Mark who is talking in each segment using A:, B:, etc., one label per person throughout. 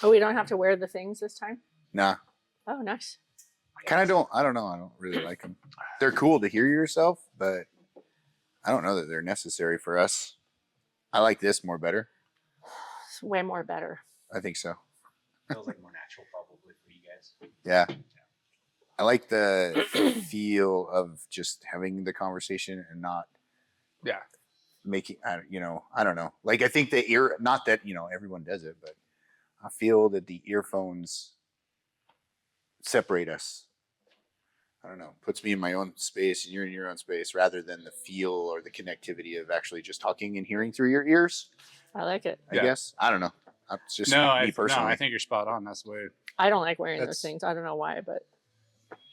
A: Oh, we don't have to wear the things this time?
B: Nah.
A: Oh, nice.
B: I don't know. I don't really like them. They're cool to hear yourself, but I don't know that they're necessary for us. I like this more better.
A: It's way more better.
B: I think so.
C: Feels like more natural probably for you guys.
B: Yeah. I like the feel of just having the conversation and not making, I don't know. Like, I think the ear, not that, everyone does it, but I feel that the earphones separate us. I don't know, puts me in my own space and you're in your own space rather than the feel or the connectivity of actually just talking and hearing through your ears.
A: I like it.
B: I guess. I don't know. It's just me personally.
D: No, I think you're spot on. That's the way.
A: I don't like wearing those things. I don't know why, but.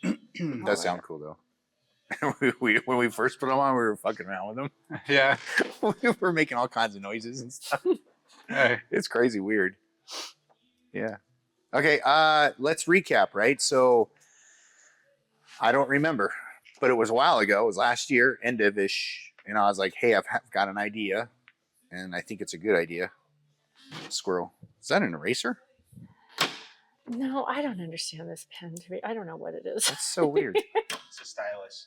B: It does sound cool, though. When we first put them on, we were fucking around with them.
D: Yeah.
B: We were making all kinds of noises and stuff.
D: Hey.
B: It's crazy weird. Yeah. Okay, let's recap, right? So, I don't remember, but it was a while ago. It was last year, end of-ish. And I was like, hey, I've got an idea, and I think it's a good idea. Squirrel. Is that an eraser?
A: No, I don't understand this pen. I don't know what it is.
B: That's so weird.
C: It's a stylus.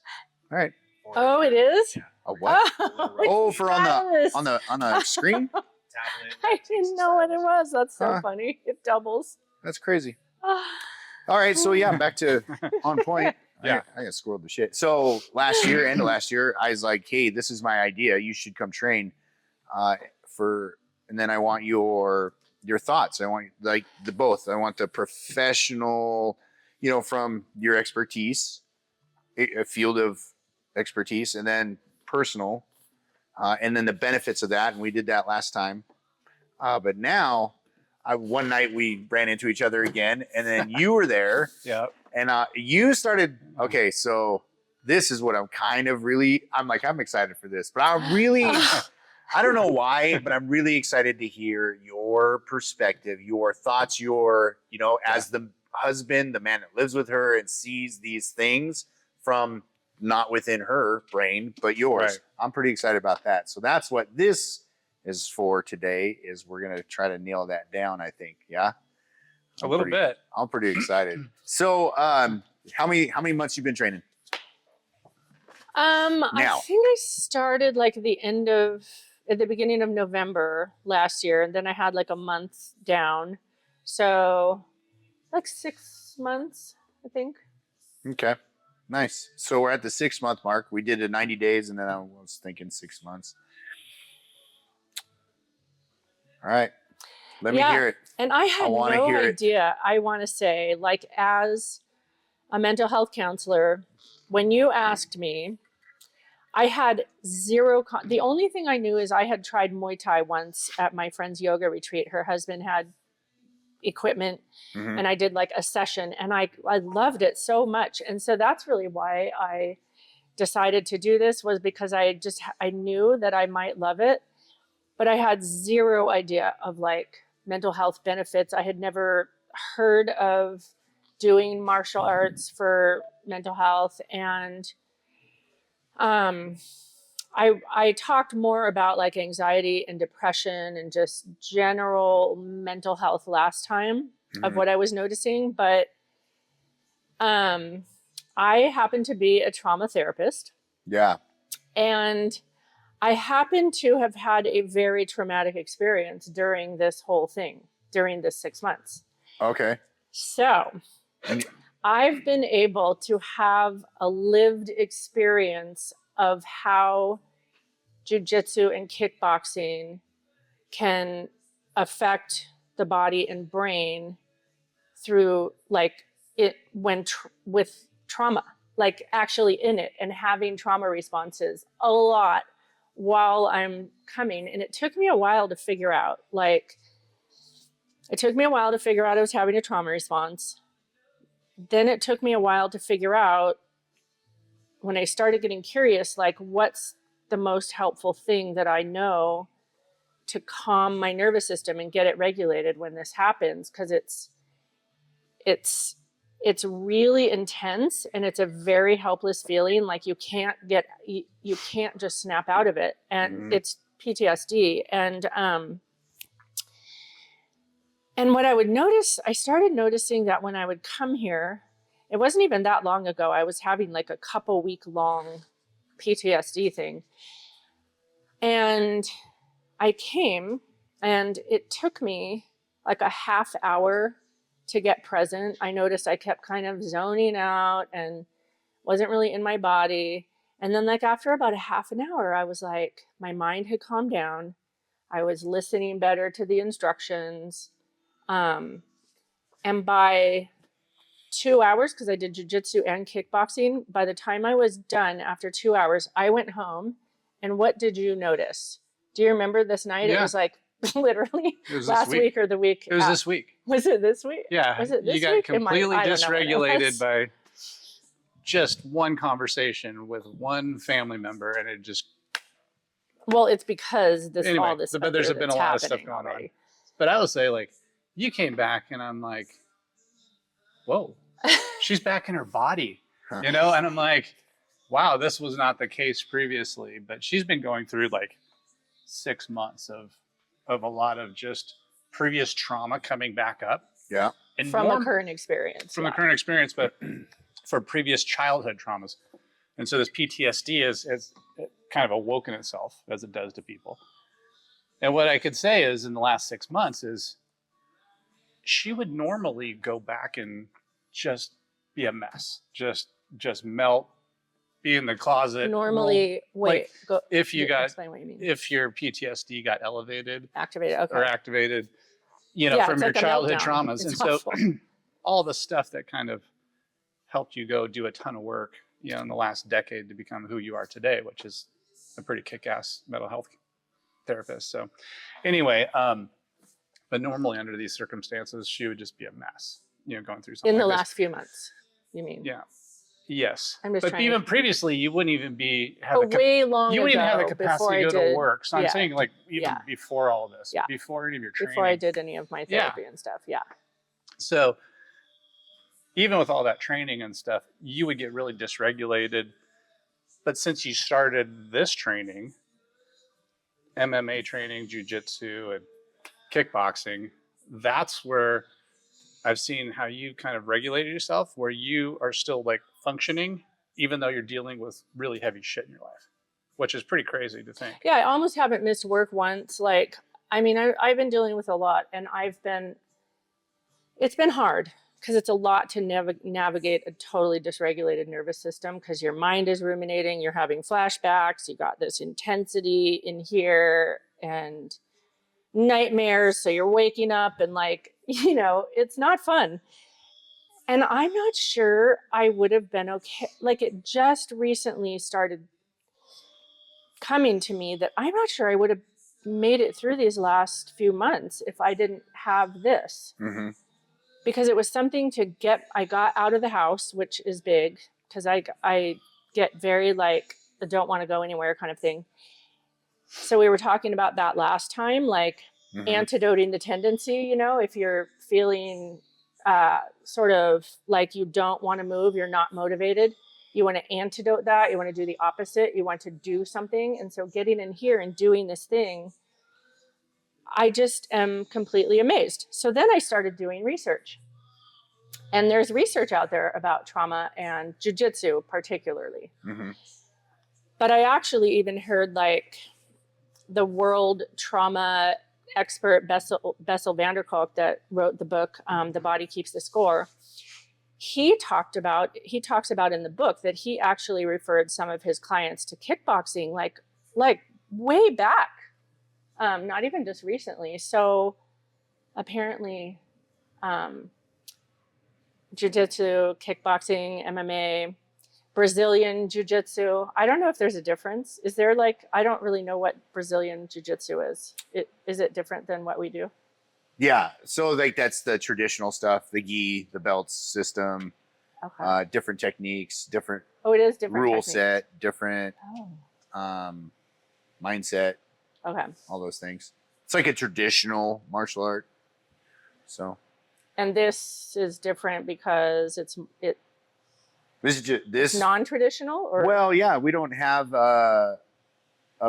B: All right.
A: Oh, it is?
B: A what?
A: Oh,
B: for on the screen?
C: Tablet.
A: I didn't know what it was. That's so funny. It doubles.
B: That's crazy. All right, so yeah, back to on point.
D: Yeah.
B: I got squirreled the shit. So end of last year, I was like, hey, this is my idea. You should come train and then I want your thoughts. I want like both. I want the professional, from your expertise, a field of expertise, and then personal, and then the benefits of that. And we did that last time. But now, one night we ran into each other again, and then you were there.
D: Yeah.
B: And you started, okay, so this is what I'm excited for this. But I'm really, I don't know why, but I'm really excited to hear your perspective, your thoughts, as the husband, the man that lives with her and sees these things from not within her brain, but yours.
D: Right.
B: I'm pretty excited about that. So that's what this is for today, is we're going to try to nail that down, I think. Yeah.
D: A little bit.
B: I'm pretty excited. So, how many months you been training?
A: I think I started like at the beginning of November last year, and then I had like a month down. So, like 6 months, I think.
B: Okay. Nice. So we're at the 6 month mark. We did it 90 days, and then I was thinking 6 months. All right. Let me hear it.
A: And I had no idea. I want to say, like, as a mental health counselor, when you asked me, I had zero. The only thing I knew is I had tried Muay Thai once at my friend's yoga retreat. Her husband had equipment, and I did like a session, and I loved it so much. And so that's really why I decided to do this, was because I knew that I might love it, but I had zero idea of like mental health benefits. I had never heard of doing martial arts for mental health. And I talked more about like anxiety and depression and just general mental health last time of what I was noticing. But I happen to be a trauma therapist.
B: Yeah.
A: And I happen to have had a very traumatic experience during this whole thing, during this 6 months.
B: Okay.
A: So I've been able to have a lived experience of how jiu-jitsu and kickboxing can affect the body and brain through like it with trauma, like actually in it and having trauma responses a lot while I'm coming. And it took me a while to figure out, I was having a trauma response. Then it took me a while to figure out, when I started getting curious, like, what's the most helpful thing that I know to calm my nervous system and get it regulated when this happens? Because it's really intense, and it's a very helpless feeling. Like you can't just snap out of it, and it's PTSD. And what I would notice, I started noticing that when I would come here, it wasn't even that long ago, I was having like a couple week long PTSD thing. And I came, and it took me like a half hour to get present. I noticed I kept kind of zoning out and wasn't really in my body. And then like after about a half an hour, I was like, my mind had calmed down. I was listening better to the instructions. And by 2 hours, because I did jujitsu and kickboxing, by the time I was done after 2 hours, I went home. And what did you notice? Do you remember this night?
D: Yeah.
A: It was like literally
D: was
A: last week or the week.
D: It was this week.
A: Was it this week?
D: Yeah.
A: Was it this
D: you got
A: week?
D: completely
A: I don't know what it
D: dysregulated
A: was.
D: by just one conversation with one family member, and it just.
A: Well, it's because this
D: Anyway,
A: all this stuff
D: but there's
A: that's
D: been a lot of stuff
A: happening
D: going on.
A: already.
D: But I would say, like, you came back, and I'm like, whoa, she's back in her body, you know? And I'm like, wow, this was not the case previously. But she's been going through like 6 months of a lot of just previous trauma coming back up.
B: Yeah.
D: And
A: From a current experience.
D: From a current experience, but for previous childhood traumas. And so this PTSD has kind of awoken itself, as it does to people. And what I could say is in the last 6 months is she would normally go back and just be a mess, just melt, be in the closet.
A: Normally, wait, go.
D: If you got,
A: explain what you mean.
D: if your PTSD got elevated,
A: Activated, okay.
D: or activated, you know,
A: Yeah,
D: from
A: it's
D: your
A: like a
D: childhood
A: meltdown.
D: traumas.
A: It's
D: And
A: awful.
D: so all the stuff that kind of helped you go do a ton of work, you know, in the last decade to become who you are today, which is a pretty kick-ass mental health therapist. So anyway, but normally under these circumstances, she would just be a mess, you know, going through something
A: In the
D: like this.
A: last few months, you mean?
D: Yeah. Yes.
A: I'm just
D: But
A: trying
D: even
A: to-
D: previously, you wouldn't even be have
A: But way long
D: you wouldn't
A: ago,
D: even have the capacity to go to work. So I'm
A: yeah.
D: saying, like, even
A: Yeah.
D: before all this,
A: Yeah.
D: before any of your training.
A: Before I did any of my
D: Yeah.
A: therapy and stuff, yeah.
D: So even with all that training and stuff, you would get really dysregulated. But since you started this training, MMA training, jujitsu, and kickboxing, that's where I've seen how you kind of regulated yourself, where you are still like functioning, even though you're dealing with really heavy shit in your life, which is pretty crazy to think.
A: Yeah, I almost haven't missed work once. Like, I mean, I've been dealing with a lot, and it's been hard because it's a lot to navigate a totally dysregulated nervous system because your mind is ruminating, you're having flashbacks, you got this intensity in here and nightmares. So you're waking up and like, you know, it's not fun. And I'm not sure I would have been okay. Like it just recently started coming to me that I'm not sure I would have made it through these last few months if I didn't have this.
B: Mm-hmm.
A: Because it was something I got out of the house, which is big because I get very like, I don't want to go anywhere kind of thing. So we were talking about that last time, like antidoting the tendency, you know, if you're feeling sort of like you don't want to move, you're not motivated, you want to antidote that, you want to do the opposite, you want to do something. And so getting in here and doing this thing, I just am completely amazed. So then I started doing research. And there's research out there about trauma and jujitsu particularly.
B: Mm-hmm.
A: But I actually even heard like the world trauma expert Bessel van der Kolk that wrote the book, The Body Keeps the Score. He talks about in the book that he actually referred some of his clients to kickboxing like way back. Not even just recently. So apparently jiu-jitsu, kickboxing, MMA, Brazilian jiu-jitsu. I don't know if there's a difference. Is there like, I don't really know what Brazilian jiu-jitsu is. Is it different than what we do?
B: Yeah. So like that's the traditional stuff, the gi, the belts system,
A: Okay.
B: different techniques, different
A: Oh, it is different
B: rule
A: techniques.
B: set, different
A: Oh,
B: mindset,
A: okay.
B: all those things. It's like a traditional martial art. So
A: And this is different because it's
B: this is just this.
A: non-traditional, or
B: Well, yeah, we don't have a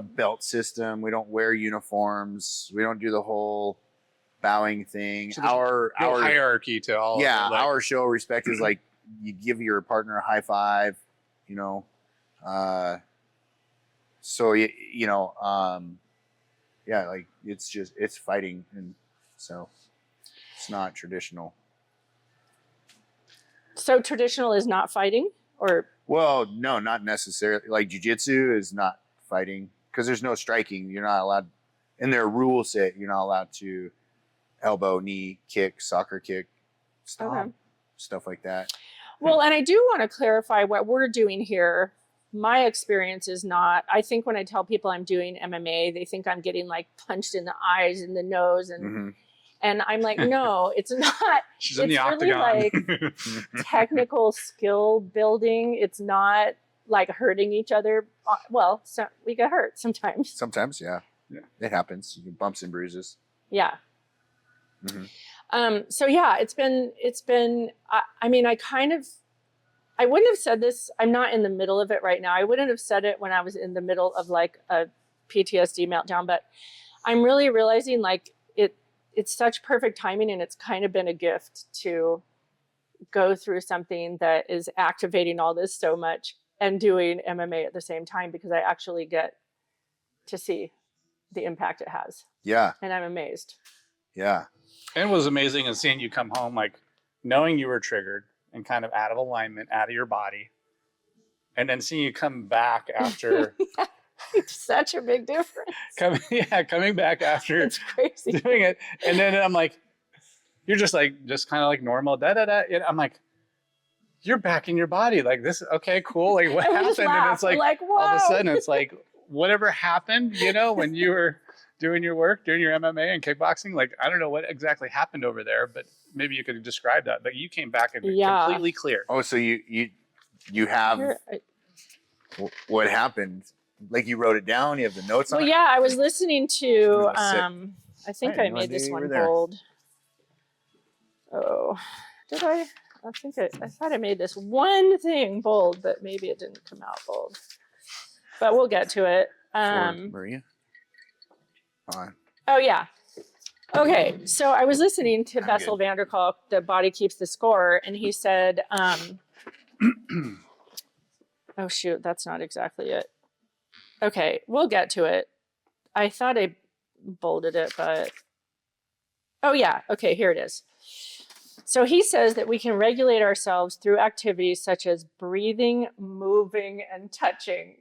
B: belt system. We don't wear uniforms. We don't do the whole bowing thing.
D: So there's
B: Our
D: no hierarchy to all.
B: yeah,
D: of it. Like,
B: our show of respect is like you give your partner a high five, you know. So you know, yeah, like it's fighting, and so it's not traditional.
A: So traditional is not fighting, or
B: Well, no, not necessarily. Like jiu-jitsu is not fighting because there's no striking. You're not allowed in their rule set. You're not allowed to elbow, knee, kick, soccer kick, stomp, stuff like that.
A: Well, and I do want to clarify what we're doing here. My experience is not, I think when I tell people I'm doing MMA, they think I'm getting like punched in the eyes and the nose. And I'm like, no, it's not.
D: She's in the octagon.
A: Really like technical skill building. It's not like hurting each other. Well, so we get hurt sometimes.
B: Sometimes, yeah. It happens. Bumps and bruises.
A: Yeah. So yeah, it's been, I mean, I wouldn't have said this. I'm not in the middle of it right now. I wouldn't have said it when I was in the middle of like a PTSD meltdown, but I'm really realizing like it's such perfect timing, and it's kind of been a gift to go through something that is activating all this so much and doing MMA at the same time, because I actually get to see the impact it has.
B: Yeah.
A: And I'm amazed.
B: Yeah.
D: And it was amazing in seeing you come home, like knowing you were triggered and kind of out of alignment, out of your body. And then seeing you come back after.
A: It's such a big difference.
D: Coming back after
A: it's crazy
D: doing it. And then I'm like, you're just kind of like normal, And I'm like, you're back in your body. Like this, okay, cool. Like what happened? And it's like all of a sudden it's like, whatever happened, you know, when you were doing your work, doing your MMA and kickboxing, like, I don't know what exactly happened over there, but maybe you could describe that. But you came back and completely clear.
B: Oh, so you have what happened? Like you wrote it down. You have the notes on it.
A: Yeah, I was listening to. I think I made this one bold. Oh, did I? I thought I made this one thing bold, but maybe it didn't come out bold. But we'll get to it.
B: Maria. Fine.
A: Oh yeah. Okay, so I was listening to Bessel van der Kolk, The Body Keeps the Score, and he said, oh shoot, that's not exactly it. Okay, we'll get to it. I thought I bolded it, but oh yeah, okay, here it is. So he says that we can regulate ourselves through activities such as breathing, moving, and touching.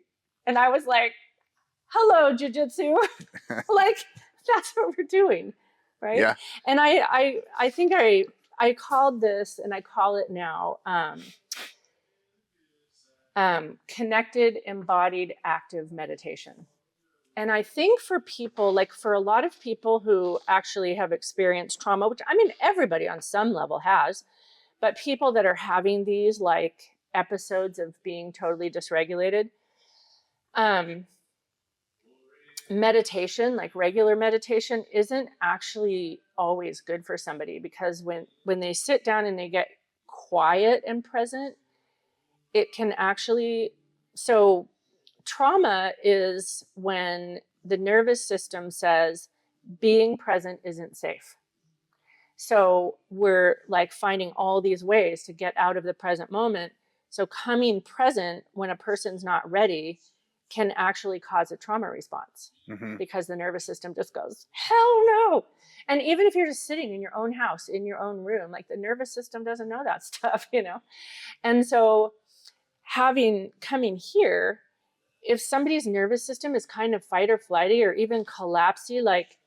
A: And I was like, hello, jiu-jitsu. Like, that's what we're doing, right?
B: Yeah.
A: And I think I called this, and I call it now, connected, embodied, active meditation. And I think for people, like for a lot of people who actually have experienced trauma, which I mean, everybody on some level has, but people that are having these like episodes of being totally dysregulated, meditation, like regular meditation, isn't actually always good for somebody, because when they sit down and they get quiet and present, it can actually, so trauma is when the nervous system says being present isn't safe. So we're like finding all these ways to get out of the present moment. So coming present when a person's not ready can actually cause a trauma response, because the nervous system just goes, hell no. And even if you're just sitting in your own house, in your own room, like the nervous system doesn't know that stuff, you know? And so coming here, if somebody's nervous system is kind of fight or flighty or even collapsy, like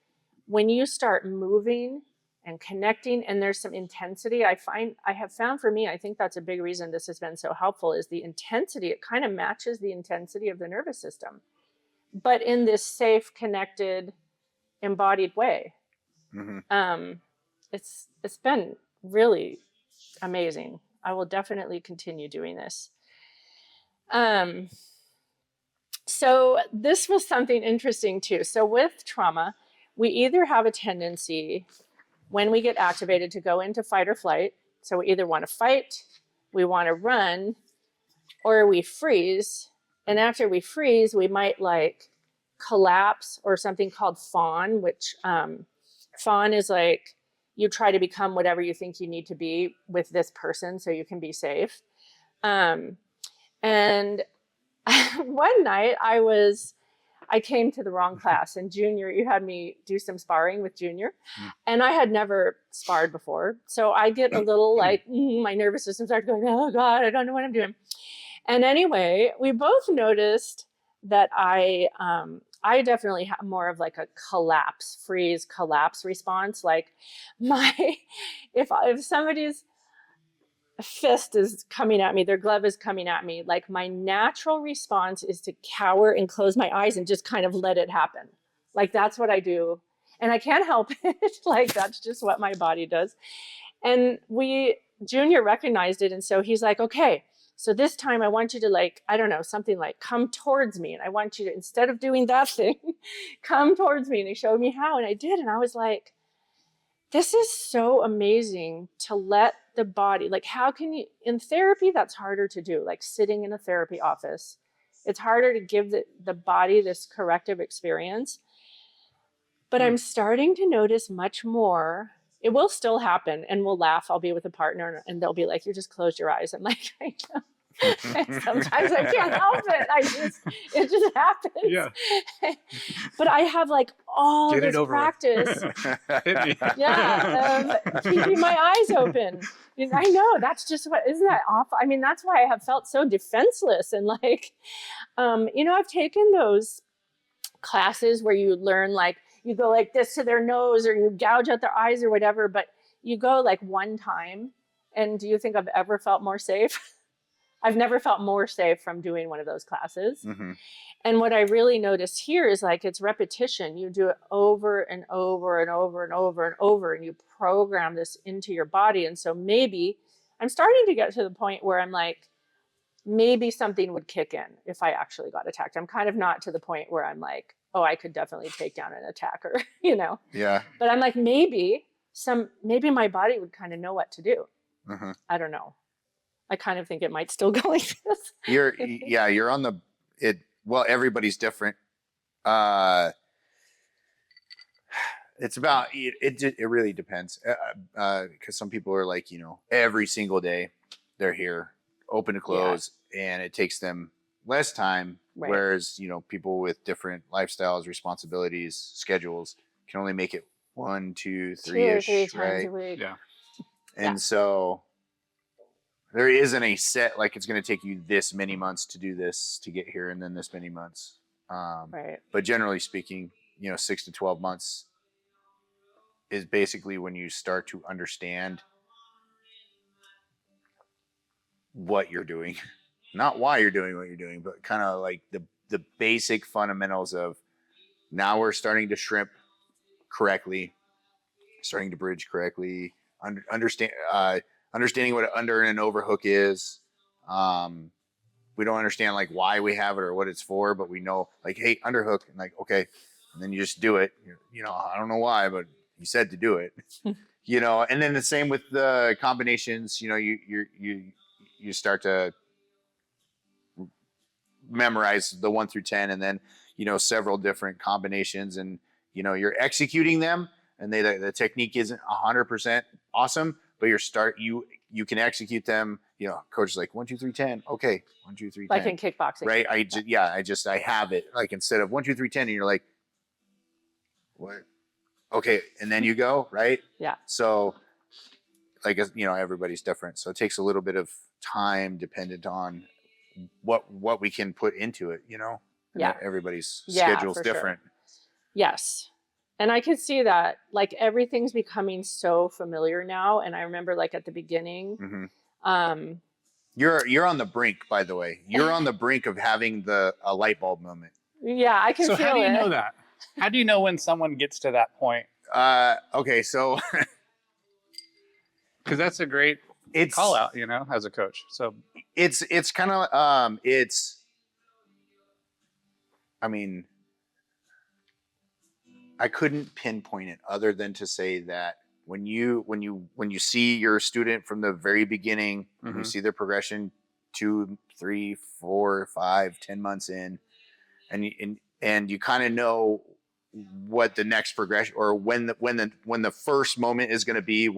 A: when you start moving and connecting and there's some intensity, I have found for me, I think that's a big reason this has been so helpful, is the intensity. It kind of matches the intensity of the nervous system, but in this safe, connected, embodied way. It's been really amazing. I will definitely continue doing this. So this was something interesting too. So with trauma, we either have a tendency when we get activated to go into fight or flight. So we either want to fight, we want to run, or we freeze. And after we freeze, we might like collapse or something called fawn, which fawn is like, you try to become whatever you think you need to be with this person so you can be safe. And one night I came to the wrong class, and Junior, you had me do some sparring with Junior, and I had never sparred before. So I get a little like, my nervous system started going, oh God, I don't know what I'm doing. And anyway, we both noticed that I definitely have more of like a freeze collapse response. Like if somebody's fist is coming at me, their glove is coming at me, like my natural response is to cower and close my eyes and just kind of let it happen. Like that's what I do. And I can't help it. Like that's just what my body does. And Junior recognized it. And so he's like, okay, so this time I want you to like, I don't know, something like come towards me. And I want you to, instead of doing that thing, come towards me. And he showed me how, and I did. And I was like, this is so amazing to let the body, like how can you, in therapy, that's harder to do, like sitting in a therapy office. It's harder to give the body this corrective experience. But I'm starting to notice much more. It will still happen, and we'll laugh. I'll be with a partner and they'll be like, you just closed your eyes. I'm like, I know. Sometimes I can't help it. It just happens.
D: Yeah.
A: But I have like all
D: Get
A: this practice. Keeping my eyes open. I know, that's just isn't that awful? I mean, that's why I have felt so defenseless. And like, I've taken those classes where you learn, like, you go like this to their nose or you gouge out their eyes or whatever, but you go like one time. And do you think I've ever felt more safe? I've never felt more safe from doing one of those classes. Mm-hmm. And what I really noticed here is like, it's repetition. You do it over and over and over and over and over, and you program this into your body. And so maybe I'm starting to get to the point where I'm like, maybe something would kick in if I actually got attacked. I'm kind of not to the point where I'm like, oh, I could definitely take down an attacker, Yeah. But I'm like, maybe my body would kind of know what to do. Mm-hmm. I don't know. I kind of think it might still go like this.
B: You're on well, everybody's different. It's about, it really depends. Cause some people are like, every single day they're here, open to close, and it takes them less time. Right. Whereas, people with different lifestyles, responsibilities, schedules can only make it 1, 2, 3-ish,
A: 2 or 3 times
B: right?
A: a week.
D: Yeah.
B: And so there isn't a set, like it's going to take you this many months to do this to get here, and then this many months. Right. But generally speaking, 6 to 12 months is basically when you start to understand what you're doing, not why you're doing what you're doing, but kind of like the basic fundamentals of, now we're starting to shrimp correctly, starting to bridge correctly, understanding what an under and an overhook is. We don't understand like why we have it or what it's for, but we know like, hey, underhook, and like, okay, and then you just do it. I don't know why, but you said to do it. And then the same with the combinations. You start to memorize the 1 through 10, and then several different combinations, and you're executing them, and the technique isn't 100% awesome, but you can execute them. Coach is like 1, 2, 3, 10. Okay, 1, 2, 3, 10.
A: Like in kickboxing,
B: right? I have it like instead of 1, 2, 3, 10, and you're like, what? Okay, and then you go right. Yeah. So, like everybody's different, so it takes a little bit of time dependent on what we can put into it. Yeah. Everybody's schedule's different. Sure.
A: Yes. And I could see that, like, everything's becoming so familiar now. And I remember, like, at the beginning, mm-hmm.
B: You're on the brink, by the way. You're on the brink of having a light bulb moment.
A: Yeah, I can feel it.
D: So how do you know that? How do you know when someone gets to that point?
B: Okay, so
D: because that's a great call out, as a coach. So
B: it's kind of I mean, I couldn't pinpoint it other than to say that when you see your student from the very beginning, mm-hmm. you see their progression 2, 3, 4, 5, 10 months in, and you kind of know what the next progression or when the first moment is going to be.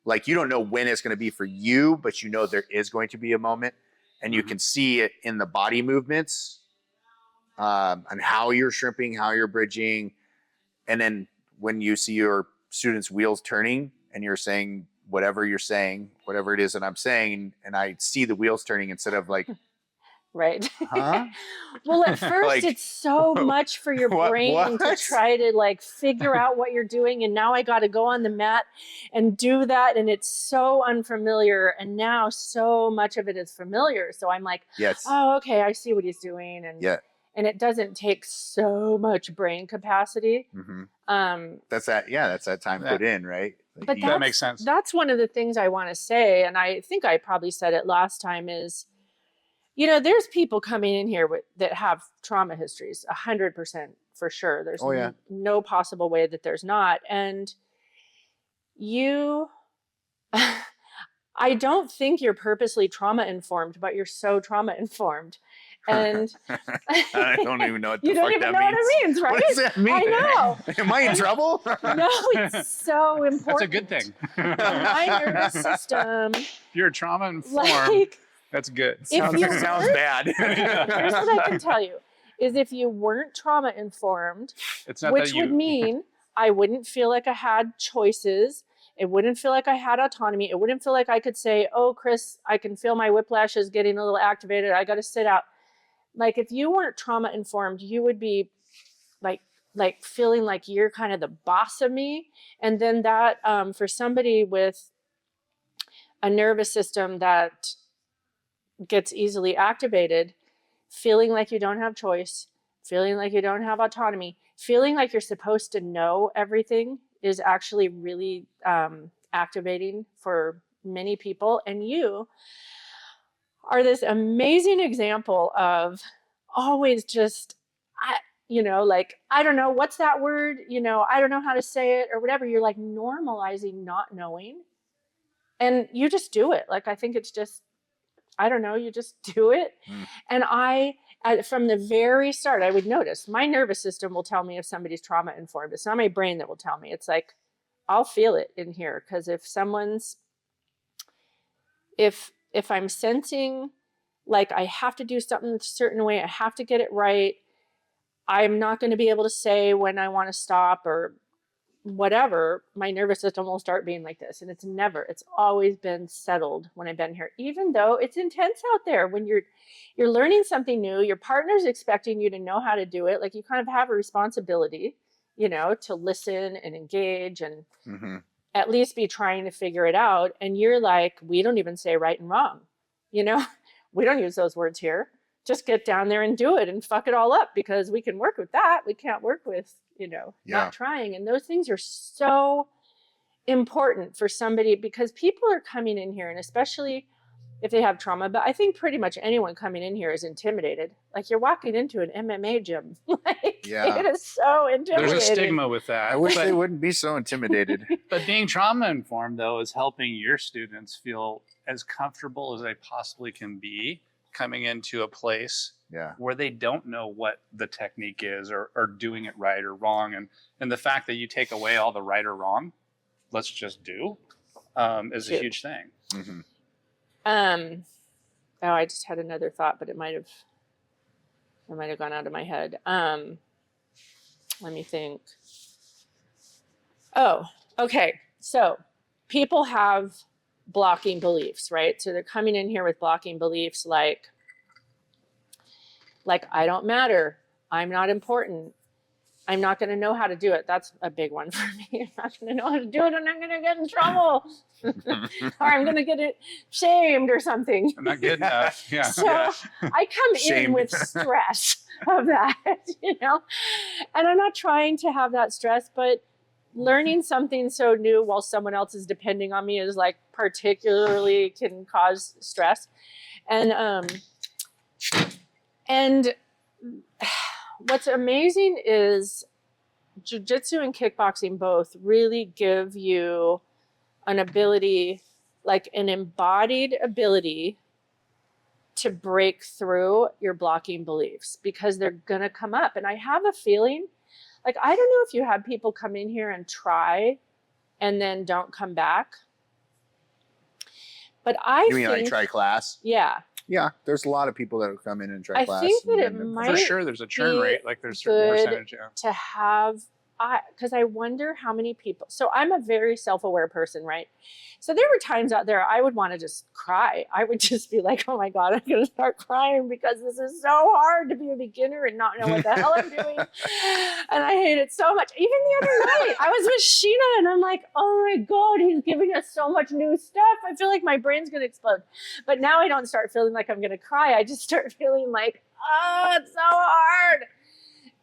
B: Like, you don't know when it's going to be for you, but you know there is going to be a moment, and you can see it in the body movements, and how you're shrimping, how you're bridging. And then when you see your students' wheels turning and you're saying whatever it is that I'm saying, and I see the wheels turning instead of like,
A: right.
B: huh?
A: Well, at first
B: Like,
A: it's so much for your brain to try to like figure out what you're doing. And now I got to go on the mat and do that. And it's so unfamiliar. And now so much of it is familiar. So I'm like,
B: yes.
A: oh, okay, I see what he's doing. And
B: Yeah.
A: and it doesn't take so much brain capacity.
B: Mm-hmm. That's that time put in, right? Like,
A: but
D: that makes sense.
A: That's one of the things I want to say. And I think I probably said it last time is, you know, there's people coming in here that have trauma histories, 100% for sure. There's no possible way that there's not. And I don't think you're purposely trauma informed, but you're so trauma informed. And
B: I don't even know what the
A: you don't
B: fuck
A: even
B: that
A: know
B: means.
A: what it means, right?
B: What does that mean?
A: I know.
B: Am I in trouble?
A: No, it's so important.
D: That's a good thing.
A: My nervous system.
D: If you're trauma informed,
A: Like,
D: that's good.
B: Sounds bad.
A: Here's what I can tell you is if you weren't trauma informed, which would mean I wouldn't feel like I had choices. It wouldn't feel like I had autonomy. It wouldn't feel like I could say, oh, Chris, I can feel my whiplashes getting a little activated. I got to sit out. Like, if you weren't trauma informed, you would be like feeling like you're kind of the boss of me. And then that, for somebody with a nervous system that gets easily activated, feeling like you don't have choice, feeling like you don't have autonomy, feeling like you're supposed to know everything is actually really activating for many people. And you are this amazing example of always just, like, I don't know, what's that word? I don't know how to say it or whatever. You're like normalizing not knowing. And you just do it. Like, I think it's just, I don't know, you just do it. And from the very start, I would notice my nervous system will tell me if somebody's trauma informed. It's not my brain that will tell me. It's like, I'll feel it in here. Because if I'm sensing like I have to do something a certain way, I have to get it right, I'm not going to be able to say when I want to stop or whatever, my nervous system will start being like this. And it's always been settled when I've been here, even though it's intense out there. When you're learning something new, your partner's expecting you to know how to do it. Like, you kind of have a responsibility, to listen and engage and at least be trying to figure it out. And you're like, we don't even say right and wrong. We don't use those words here. Just get down there and do it and fuck it all up, because we can work with that. We can't work with, not trying. And those things are so important for somebody, because people are coming in here, and especially if they have trauma, but I think pretty much anyone coming in here is intimidated. Like, you're walking into an MMA gym. It is so intimidating.
D: There's a stigma with that.
B: I wish they wouldn't be so intimidated.
D: But being trauma informed, though, is helping your students feel as comfortable as they possibly can be coming into a place where they don't know what the technique is or doing it right or wrong. And the fact that you take away all the right or wrong, let's just do, is a huge thing.
B: Mm-hmm.
A: I just had another thought, but it might have gone out of my head. Let me think. Oh, okay. So people have blocking beliefs, right? So they're coming in here with blocking beliefs like I don't matter. I'm not important. I'm not going to know how to do it. That's a big one for me. I'm not going to know how to do it, and I'm going to get in trouble. Or I'm going to get it shamed or something.
D: I'm not good enough. Yeah.
A: So I come in with stress of that, and I'm not trying to have that stress, but learning something so new while someone else is depending on me is like particularly can cause stress. And what's amazing is jiu-jitsu and kickboxing both really give you an ability, like an embodied ability to break through your blocking beliefs, because they're going to come up. And I have a feeling Like, I don't know if you have people come in here and try and then don't come back. But
B: You mean like try class?
A: Yeah.
B: Yeah, there's a lot of people that will come in and try class.
A: I think that it
B: then
A: might
D: For sure, there's a churn rate. Like there's a certain percentage. Yeah.
A: to have, because I wonder how many people. So I'm a very self-aware person, right? So there were times out there I would want to just cry. I would just be like, oh my God, I'm going to start crying because this is so hard to be a beginner and not know what the hell I'm doing. And I hate it so much. Even the other night, I was with Sheena and I'm like, oh my God, he's giving us so much new stuff. I feel like my brain's going to explode. But now I don't start feeling like I'm going to cry. I just start feeling like, oh, it's so hard.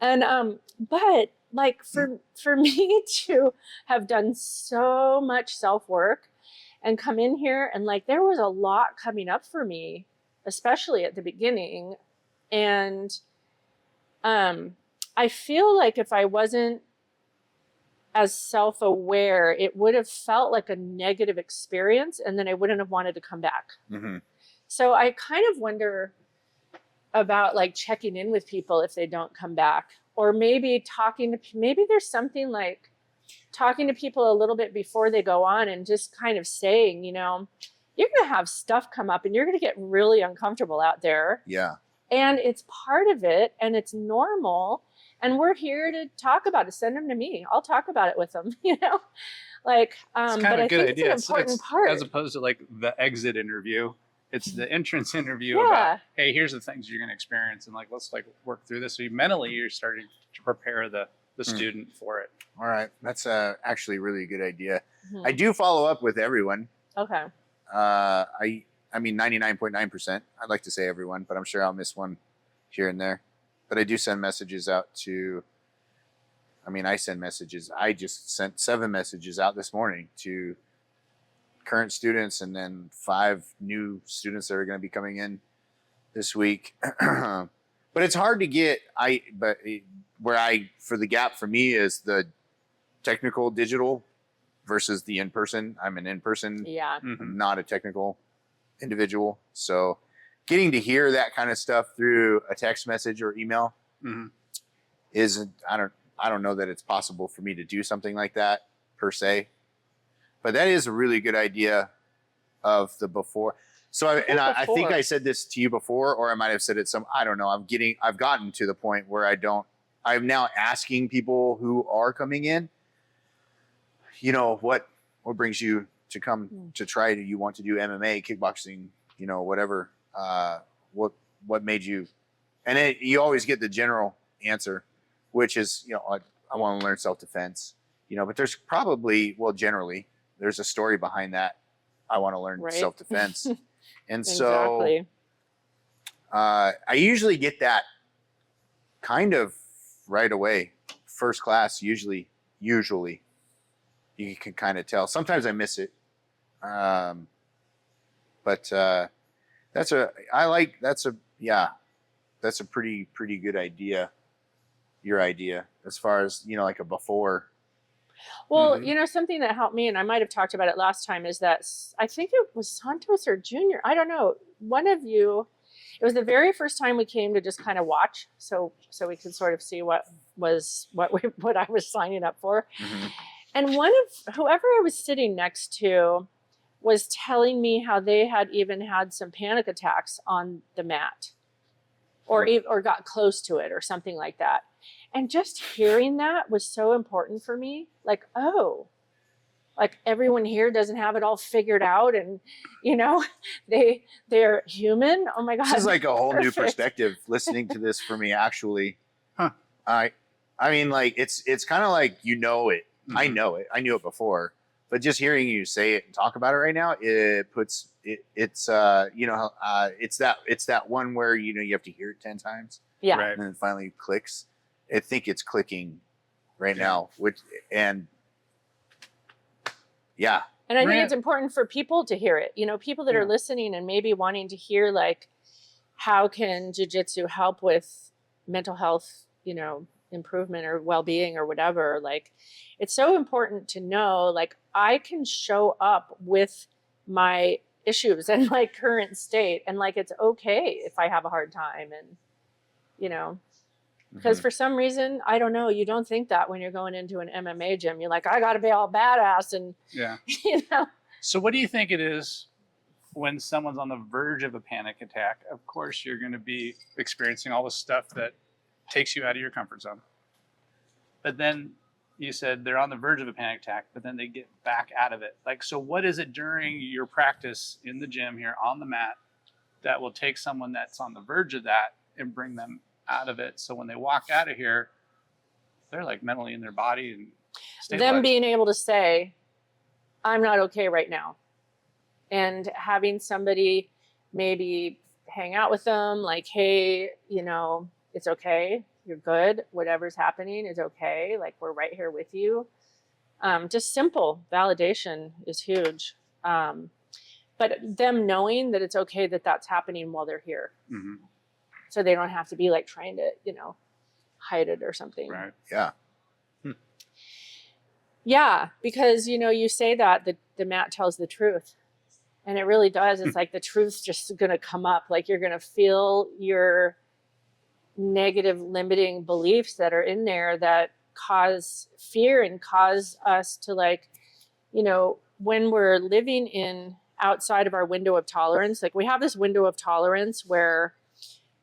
A: And, but like for me to have done so much self-work and come in here and like there was a lot coming up for me, especially at the beginning. And I feel like if I wasn't as self-aware, it would have felt like a negative experience and then I wouldn't have wanted to come back.
B: Mm-hmm.
A: So I kind of wonder about like checking in with people if they don't come back, or maybe maybe there's something like talking to people a little bit before they go on and just kind of saying, you know, you're going to have stuff come up and you're going to get really uncomfortable out there.
B: Yeah.
A: And it's part of it and it's normal. And we're here to talk about it. Send them to me. I'll talk about it with them, you know, like,
D: it's
A: but I think
D: idea.
A: it's an important part.
D: As opposed to like the exit interview. It's the entrance interview
A: Yeah.
D: about, hey, here's the things you're going to experience. And like, let's like work through this. So you're starting to prepare the student for it.
B: All right. That's actually a really good idea.
A: Mhm.
B: I do follow up with everyone.
A: Okay.
B: I mean, 99.9%. I'd like to say everyone, but I'm sure I'll miss one here and there. But I do send messages out I send messages. I just sent 7 messages out this morning to current students and then 5 new students that are going to be coming in this week. But it's hard to get, for the gap for me is the technical digital versus the in-person. I'm an in-person,
A: Yeah.
B: I'm not a technical individual. So getting to hear that kind of stuff through a text message or email isn't, I don't know that it's possible for me to do something like that per se, but that is a really good idea of the before. So I think I said this to you before, or I might've said it I don't know. I've gotten to the point where I'm now asking people who are coming in, you know, what brings you to come to try? Do you want to do MMA, kickboxing, you know, whatever, what made you, and you always get the general answer, which is, you know, I want to learn self-defense, you know, but there's probably, generally there's a story behind that. I want to learn self-defense. And so
A: Exactly.
B: I usually get that kind of right away. First class, usually you can kind of tell. Sometimes I miss it. But that's a pretty good idea. Your idea as far as, you know, like a before.
A: Well, you know, something that helped me, and I might have talked about it last time, is that I think it was Santos or Junior. I don't know. One of you, it was the very first time we came to just kind of watch, so we could sort of see what I was signing up for.
B: Mm-hmm.
A: And whoever I was sitting next to was telling me how they had even had some panic attacks on the mat, or got close to it, or something like that. And just hearing that was so important for me. Like, oh, like everyone here doesn't have it all figured out, and you know, they're human. Oh my God,
B: this is like a whole new perspective listening to this for me. Actually, I mean, like it's kind of like, you know it. Mm-hmm. I know it. I knew it before, but just hearing you say it and talk about it right now, it puts it. It's you know, it's that one where, you know, you have to hear it 10 times,
A: yeah,
B: and then it finally clicks. I think it's clicking right now, and
A: I think it's important for people to hear it. You know, people that are listening and maybe wanting to hear, like, how can jiu-jitsu help with mental health, you know, improvement or well-being or whatever. Like, it's so important to know, like, I can show up with my issues and my current state, and like, it's okay if I have a hard time, and, you know. Because for some reason, I don't know, you don't think that when you're going into an MMA gym. You're like, I got to be all badass. And, you know.
D: So what do you think it is when someone's on the verge of a panic attack? Of course, you're going to be experiencing all the stuff that takes you out of your comfort zone. But then you said they're on the verge of a panic attack, but then they get back out of it. Like, so what is it during your practice in the gym here on the mat that will take someone that's on the verge of that and bring them out of it? So when they walk out of here, they're like mentally in their body and stabilized.
A: Them being able to say, I'm not okay right now. And having somebody maybe hang out with them, like, hey, you know, it's okay. You're good. Whatever's happening is okay. Like, we're right here with you. Just simple validation is huge. But them knowing that it's okay that that's happening while they're here.
D: Mm-hmm.
A: So they don't have to be like trying to, you know, hide it or something.
D: Right.
B: Yeah.
A: Yeah. Because, you know, you say that the mat tells the truth. And it really does. It's like the truth's just going to come up. Like, you're going to feel your negative limiting beliefs that are in there that cause fear and cause us to, like, you know, when we're living in outside of our window of tolerance, like, we have this window of tolerance where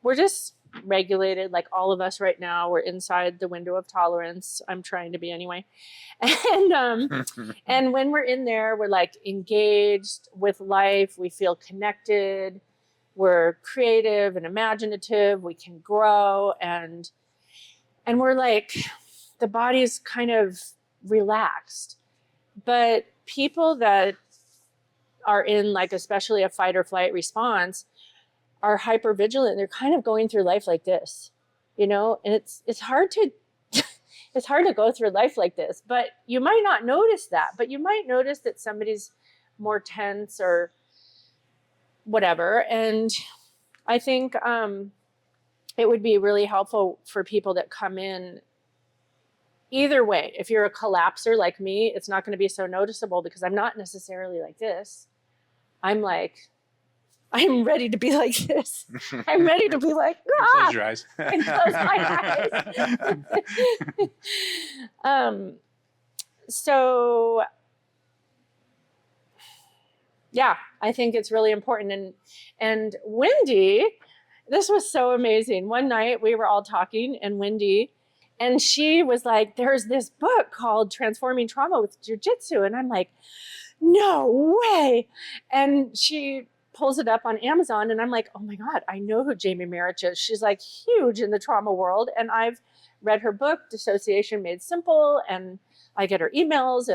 A: we're just regulated, like all of us right now, we're inside the window of tolerance. I'm trying to be anyway. And and when we're in there, we're like engaged with life, we feel connected, we're creative and imaginative, we can grow, and we're like, the body's kind of relaxed. But people that are in, like, especially a fight or flight response, are hyper vigilant. They're kind of going through life like this, you know, and it's hard to it's hard to go through life like this. But you might not notice that, but you might notice that somebody's more tense or whatever. And I think it would be really helpful for people that come in either way. If you're a collapser like me, it's not going to be so noticeable because I'm not necessarily like this. I'm ready to be like this. I'm ready to be like, ah!
D: Close your eyes.
A: And close my eyes. So, yeah, I think it's really important. And Wendy, this was so amazing. One night we were all talking, and Wendy, and she was like, there's this book called Transforming Trauma with Jiu-Jitsu. And I'm like, no way. And she pulls it up on Amazon, and I'm like, oh my God, I know who Jamie Marich is. She's like huge in the trauma world. And I've read her book, Dissociation Made Simple, and I get her emails,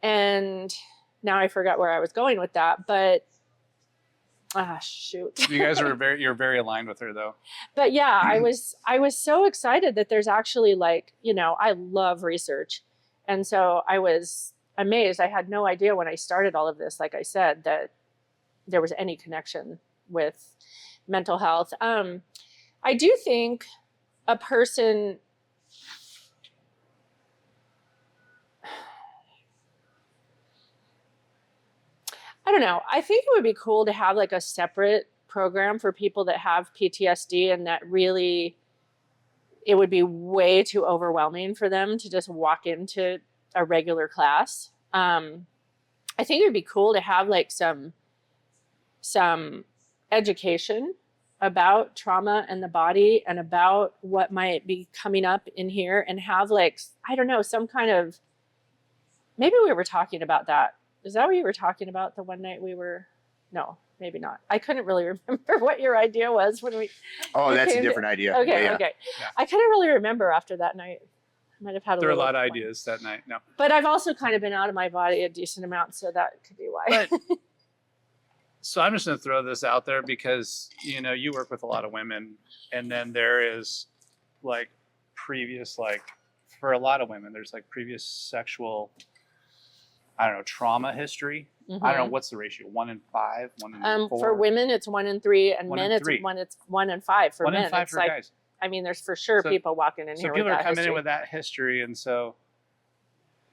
A: and now I forgot where I was going with that, but shoot.
D: You guys you're very aligned with her though.
A: But yeah, I was so excited that there's actually, like, you know, I love research. And so I was amazed. I had no idea when I started all of this, like I said, that there was any connection with mental health. I do think a person, I don't know, I think it would be cool to have like a separate program for people that have PTSD, and that really, it would be way too overwhelming for them to just walk into a regular class. I think it would be cool to have like some education about trauma and the body and about what might be coming up in here, and have, like, I don't know, some kind of, maybe we were talking about that. Is that what you were talking about the one night we were? No, maybe not. I couldn't really remember what your idea was when we.
B: Oh, that's a different idea.
A: Okay,
B: yeah.
A: okay. Yeah. I couldn't really remember after that night. I might have had
D: There were a lot of ideas that night. No.
A: But I've also kind of been out of my body a decent amount, so that could be why.
D: But, so I'm just going to throw this out there because, you know, you work with a lot of women, and then there is like previous, like, for a lot of women, there's like previous sexual, I don't know, trauma history. Mm-hmm. I don't know, what's the ratio? 1 in 5, 1 in 4?
A: For women, it's 1 in 3, and men, it's 1 in 5 for men.
D: 1 in 5
A: it's
D: for
A: like,
D: guys.
A: I mean, there's for sure people walking in here with that history. So people are coming
D: in with that history, and so,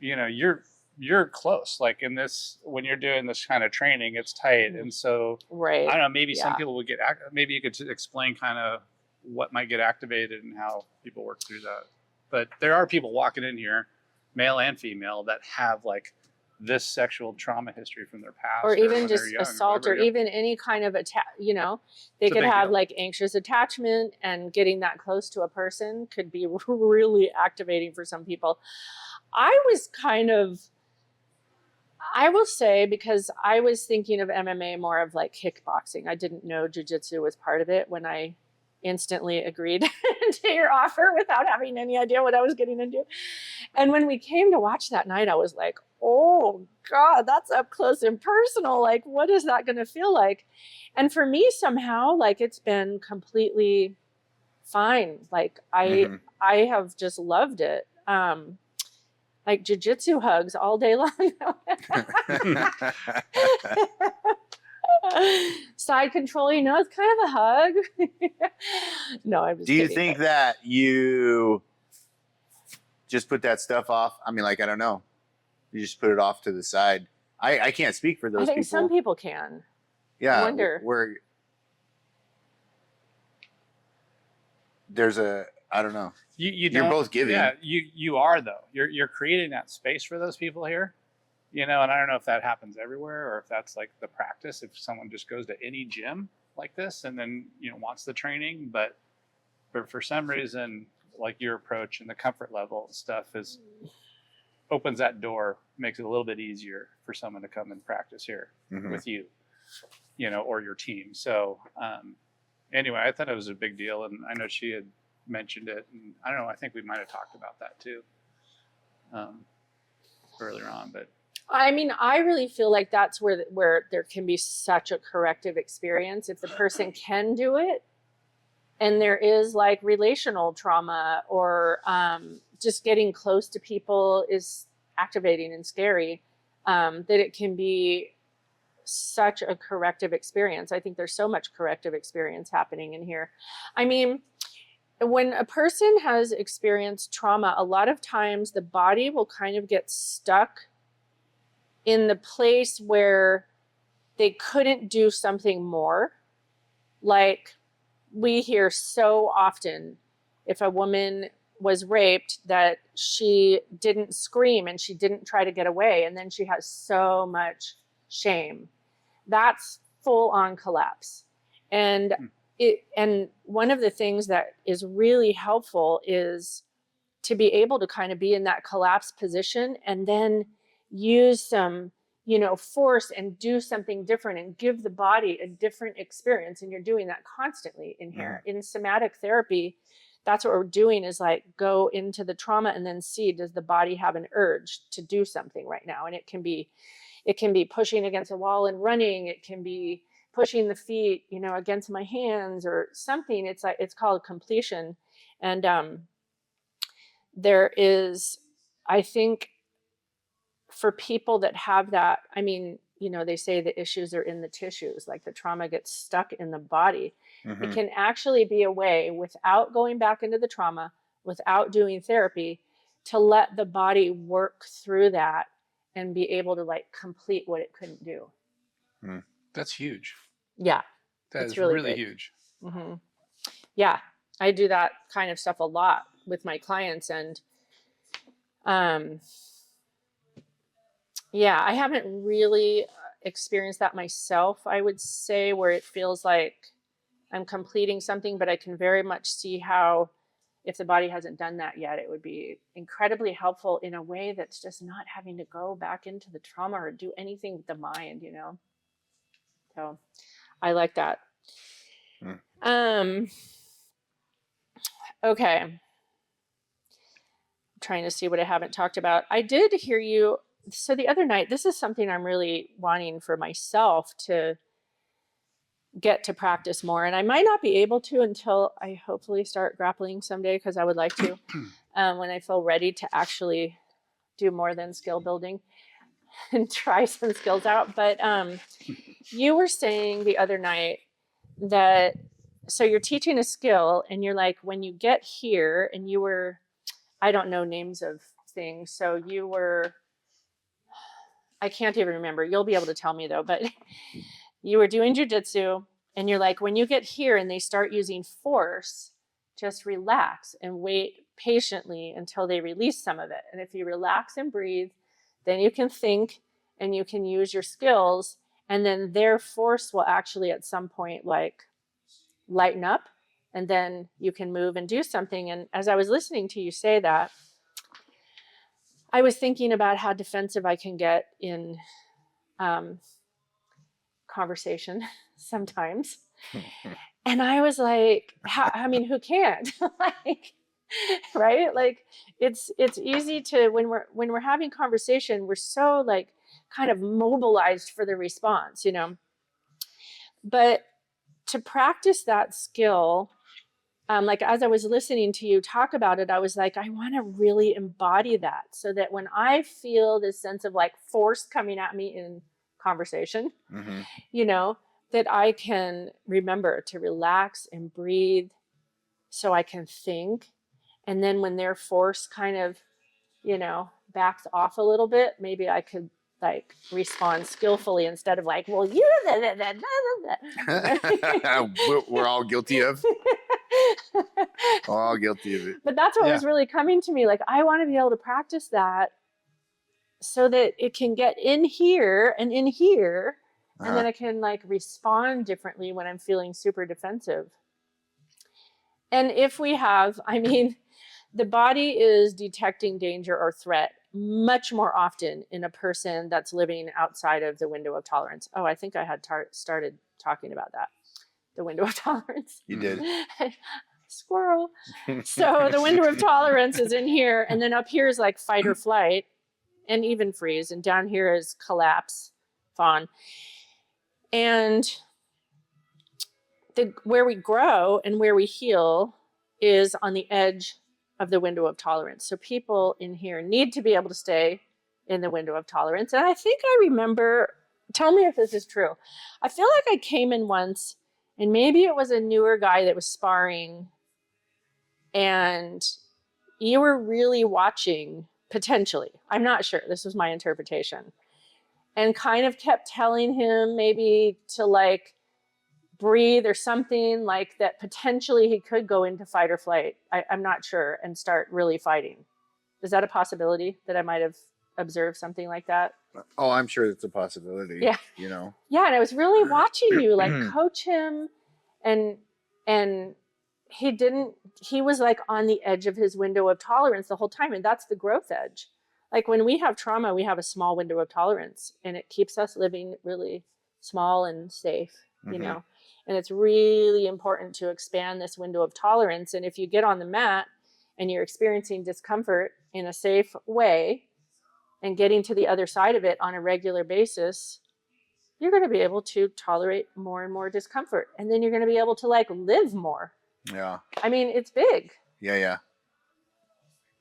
D: you know, you're close. Like in this, when you're doing this kind of training, it's tight, and so
A: right.
D: I don't know. Maybe some people would get. Maybe you could explain kind of what might get activated and how people work through that. But there are people walking in here, male and female, that have like this sexual trauma history from their past,
A: or even
D: when
A: just
D: they're young,
A: assault, or
D: whatever, yeah.
A: even any kind of they
D: It's a
A: could
D: big
A: have
D: deal.
A: like anxious attachment, and getting that close to a person could be really activating for some people. I will say, because I was thinking of MMA more of like kickboxing. I didn't know jiu-jitsu was part of it when I instantly agreed to your offer without having any idea what I was getting into. And when we came to watch that night, I was like, oh God, that's up close and personal. Like, what is that going to feel like? And for me, somehow, like, it's been completely fine. Like, I have just loved it. Like jiu-jitsu hugs all day long. Side control, it's kind of a hug. No, I'm just
B: Do you
A: kidding,
B: think that you just put that stuff off? I mean, like, I don't know. You just put it off to the side. I can't speak for those
A: I think
B: people.
A: some people can.
B: Yeah.
A: I wonder.
B: I don't know.
D: You're
B: both giving.
D: Yeah, you are though. You're creating that space for those people here. And I don't know if that happens everywhere or if that's like the practice. If someone just goes to any gym like this and then wants the training, but for some reason, like your approach and the comfort level stuff opens that door, makes it a little bit easier for someone to come and practice here with you, or your team. So anyway, I thought it was a big deal, and I know she had mentioned it, and I don't know, I think we might have talked about that too earlier on. But
A: I mean, I really feel like that's where there can be such a corrective experience if the person can do it, and there is like relational trauma or just getting close to people is activating and scary, that it can be such a corrective experience. I think there's so much corrective experience happening in here. I mean, when a person has experienced trauma, a lot of times the body will kind of get stuck in the place where they couldn't do something more. Like, we hear so often, if a woman was raped, that she didn't scream and she didn't try to get away, and then she has so much shame. That's full on collapse. And one of the things that is really helpful is to be able to kind of be in that collapsed position and then use some force and do something different and give the body a different experience. And you're doing that constantly in here. In somatic therapy, that's what we're doing, is like go into the trauma and then see, does the body have an urge to do something right now? And it can be pushing against a wall and running. It can be pushing the feet, against my hands or something. It's called completion. And there is, I think, for people that have that, I mean, they say the issues are in the tissues, like the trauma gets stuck in the body. It can actually be a way, without going back into the trauma, without doing therapy, to let the body work through that and be able to like complete what it couldn't do.
D: that's huge.
A: Yeah.
D: That's really huge.
A: Yeah. I do that kind of stuff a lot with my clients. And yeah, I haven't really experienced that myself, I would say, where it feels like I'm completing something, but I can very much see how, if the body hasn't done that yet, it would be incredibly helpful in a way that's just not having to go back into the trauma or do anything with the mind, So I like that. Okay. I'm trying to see what I haven't talked about. I did hear you. So the other night, this is something I'm really wanting for myself to get to practice more. And I might not be able to until I hopefully start grappling someday, because I would like to, when I feel ready to actually do more than skill building and try some skills out. But you were saying the other night that, so you're teaching a skill and you're like, when you get here, and you were, I don't know names of things. So you were, I can't even remember. You'll be able to tell me though, but you were doing jujitsu and you're like, when you get here and they start using force, just relax and wait patiently until they release some of it. And if you relax and breathe, then you can think and you can use your skills, and then their force will actually at some point like lighten up, and then you can move and do something. And as I was listening to you say that, I was thinking about how defensive I can get in conversation sometimes. And I was like, I mean, who can't? Like, right? Like it's easy to, when we're having conversation, we're so like kind of mobilized for the response, you know. But to practice that skill, like as I was listening to you talk about it, I was like, I want to really embody that, so that when I feel this sense of like force coming at me in conversation, you know, that I can remember to relax and breathe so I can think. And then when their force kind of, you know, backs off a little bit, maybe I could like respond skillfully instead of like, well, you
B: we're all guilty of. All guilty of it.
A: But that's what was really coming to me. Like, I want to be able to practice that so that it can get in here and in here. And then I can like respond differently when I'm feeling super defensive. And if we have, I mean, the body is detecting danger or threat much more often in a person that's living outside of the window of tolerance. Oh, I think I had started talking about that. The window of tolerance.
B: You did.
A: Squirrel. So the window of tolerance is in here, and then up here is like fight or flight and even freeze, and down here is collapse, fawn. And where we grow and where we heal is on the edge of the window of tolerance. So people in here need to be able to stay in the window of tolerance. And I think I remember, tell me if this is true. I feel like I came in once, and maybe it was a newer guy that was sparring, and you were really watching, potentially. I'm not sure. This was my interpretation. And kind of kept telling him maybe to like breathe or something, like that potentially he could go into fight or flight. I'm not sure, and start really fighting. Is that a possibility that I might have observed something like that?
B: Oh, I'm sure it's a possibility.
A: Yeah.
B: You know?
A: Yeah, and I was really watching you like coach him, and he was like on the edge of his window of tolerance the whole time. And that's the growth edge. Like when we have trauma, we have a small window of tolerance, and it keeps us living really small and safe, you know? And it's really important to expand this window of tolerance. And if you get on the mat and you're experiencing discomfort in a safe way and getting to the other side of it on a regular basis, you're going to be able to tolerate more and more discomfort. And then you're going to be able to like live more.
B: Yeah.
A: I mean, it's big.
B: Yeah.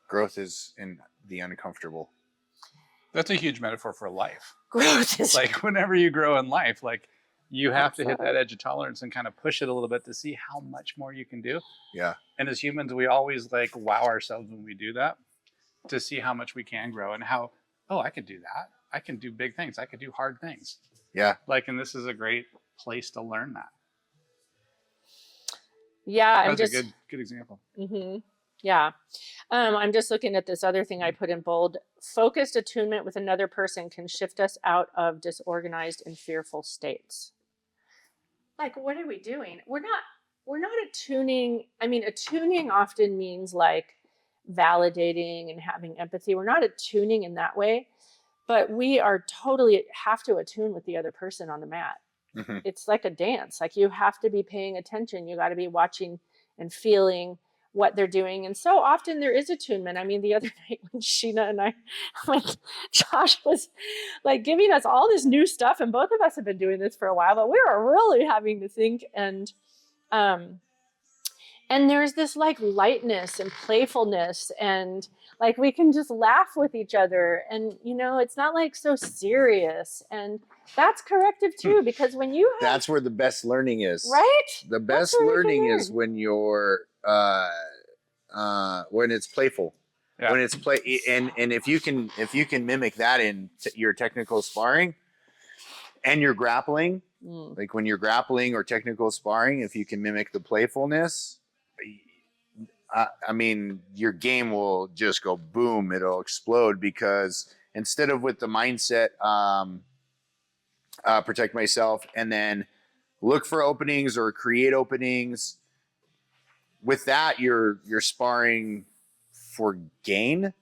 B: Growth is in the uncomfortable.
D: That's a huge metaphor for life.
A: Growth is
D: like whenever you grow in life, like you have to hit that edge of tolerance and kind of push it a little bit to see how much more you can do.
B: Yeah.
D: And as humans, we always like wow ourselves when we do that, to see how much we can grow and how, oh, I could do that. I can do big things. I could do hard things.
B: Yeah.
D: Like, and this is a great place to learn that.
A: Yeah.
D: That's a good example.
A: Yeah. I'm just looking at this other thing I put in bold. Focused attunement with another person can shift us out of disorganized and fearful states. Like, what are we doing? We're not attuning. I mean, attuning often means like validating and having empathy. We're not attuning in that way, but we are totally have to attune with the other person on the mat. It's like a dance. Like you have to be paying attention. You got to be watching and feeling what they're doing. And so often there is attunement. I mean, the other night when Sheena and when Josh was like giving us all this new stuff, and both of us have been doing this for a while, but we were really having to think, and there's this like lightness and playfulness, and like we can just laugh with each other, and you know, it's not like so serious, and that's corrective too, because when you have,
B: that's where the best learning is.
A: Right?
B: The best learning is when you're when it's playful. Yeah. When it's and if you can mimic that in your technical sparring and your grappling, like when you're grappling or technical sparring, if you can mimic the playfulness, I mean, your game will just go boom, it'll explode, because instead of with the mindset, protect myself and then look for openings or create openings, with that, you're sparring for gain,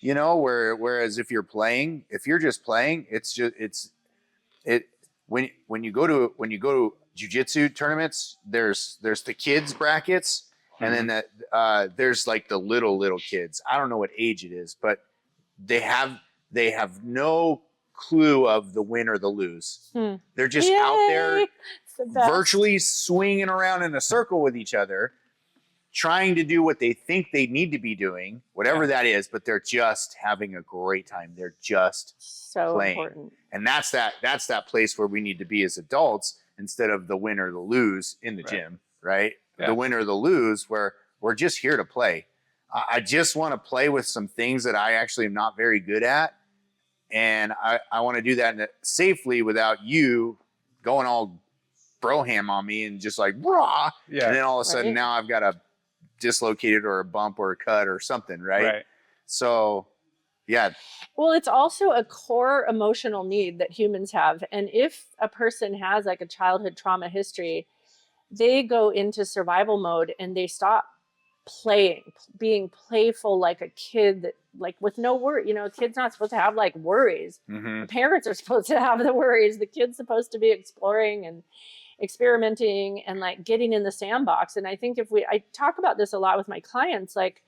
B: whereas if you're just playing, when you go to jiu-jitsu tournaments, there's the kids brackets, and then there's like the little kids. I don't know what age it is, but they have no clue of the win or the lose. They're just out there virtually swinging around in a circle with each other, trying to do what they think they need to be doing, whatever that is, but they're just having a great time. They're just
A: so
B: playing.
A: Important.
B: And that's that place where we need to be as adults, instead of the win or the lose in the gym, right? Yeah. The win or the lose, where we're just here to play. I just want to play with some things that I actually am not very good at. And I want to do that safely without you going all broham on me and just like, raw. Yeah. And then all of a sudden now I've got a dislocated or a bump or a cut or something, right? So, yeah.
A: Well, it's also a core emotional need that humans have. And if a person has like a childhood trauma history, they go into survival mode and they stop being playful like a kid, that like with no worry. A kid's not supposed to have like worries. The parents are supposed to have the worries. The kid's supposed to be exploring and experimenting and like getting in the sandbox. And I think I talk about this a lot with my clients, like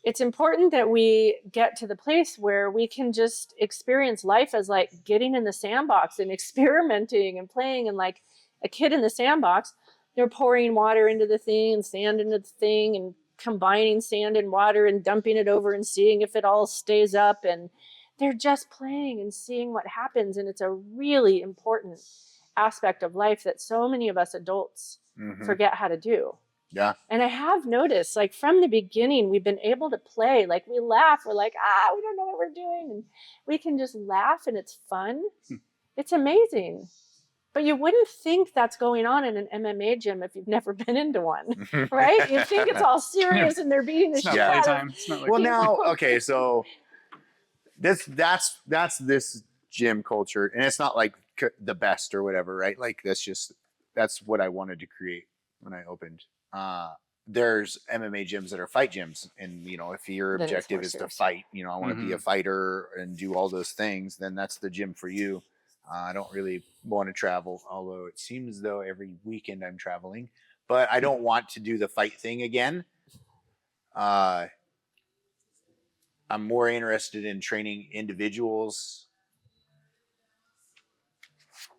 A: it's important that we get to the place where we can just experience life as like getting in the sandbox and experimenting and playing. And like a kid in the sandbox, they're pouring water into the thing and sand into the thing and combining sand and water and dumping it over and seeing if it all stays up. And they're just playing and seeing what happens. And it's a really important aspect of life that so many of us adults forget how to do.
B: Yeah.
A: And I have noticed, like from the beginning, we've been able to play. Like we laugh. We're like, we don't know what we're doing. And we can just laugh and it's fun. It's amazing. But you wouldn't think that's going on in an MMA gym if you've never been into one, right? You think it's all serious and they're beating the shit out of.
D: It's not like
B: well, now, okay, so that's this gym culture, and it's not like the best or whatever, right? Like that's what I wanted to create when I opened. There's MMA gyms that are fight gyms, and if your objective is to fight, I want to be a fighter and do all those things, then that's the gym for you. I don't really want to travel, although it seems as though every weekend I'm traveling, but I don't want to do the fight thing again. I'm more interested in training individuals.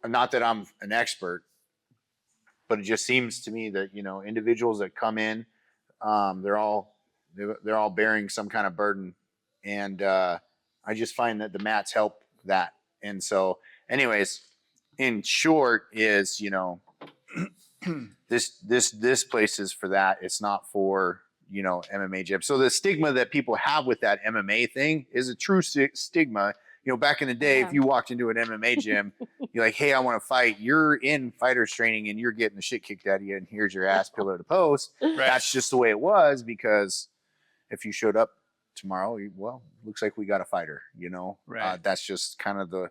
B: Not that I'm an expert, but it just seems to me that, individuals that come in, they're all bearing some kind of burden. And I just find that the mats help that. And so anyways, in short is, this place is for that. It's not for, MMA gym. So the stigma that people have with that MMA thing is a true stigma. Back in the day, if you walked into an MMA gym, you're like, hey, I want to fight. You're in fighters training and you're getting the shit kicked out of you. And here's your ass pillar to post. Right. That's just the way it was, because if you showed up tomorrow, looks like we got a fighter, Right. That's just kind of the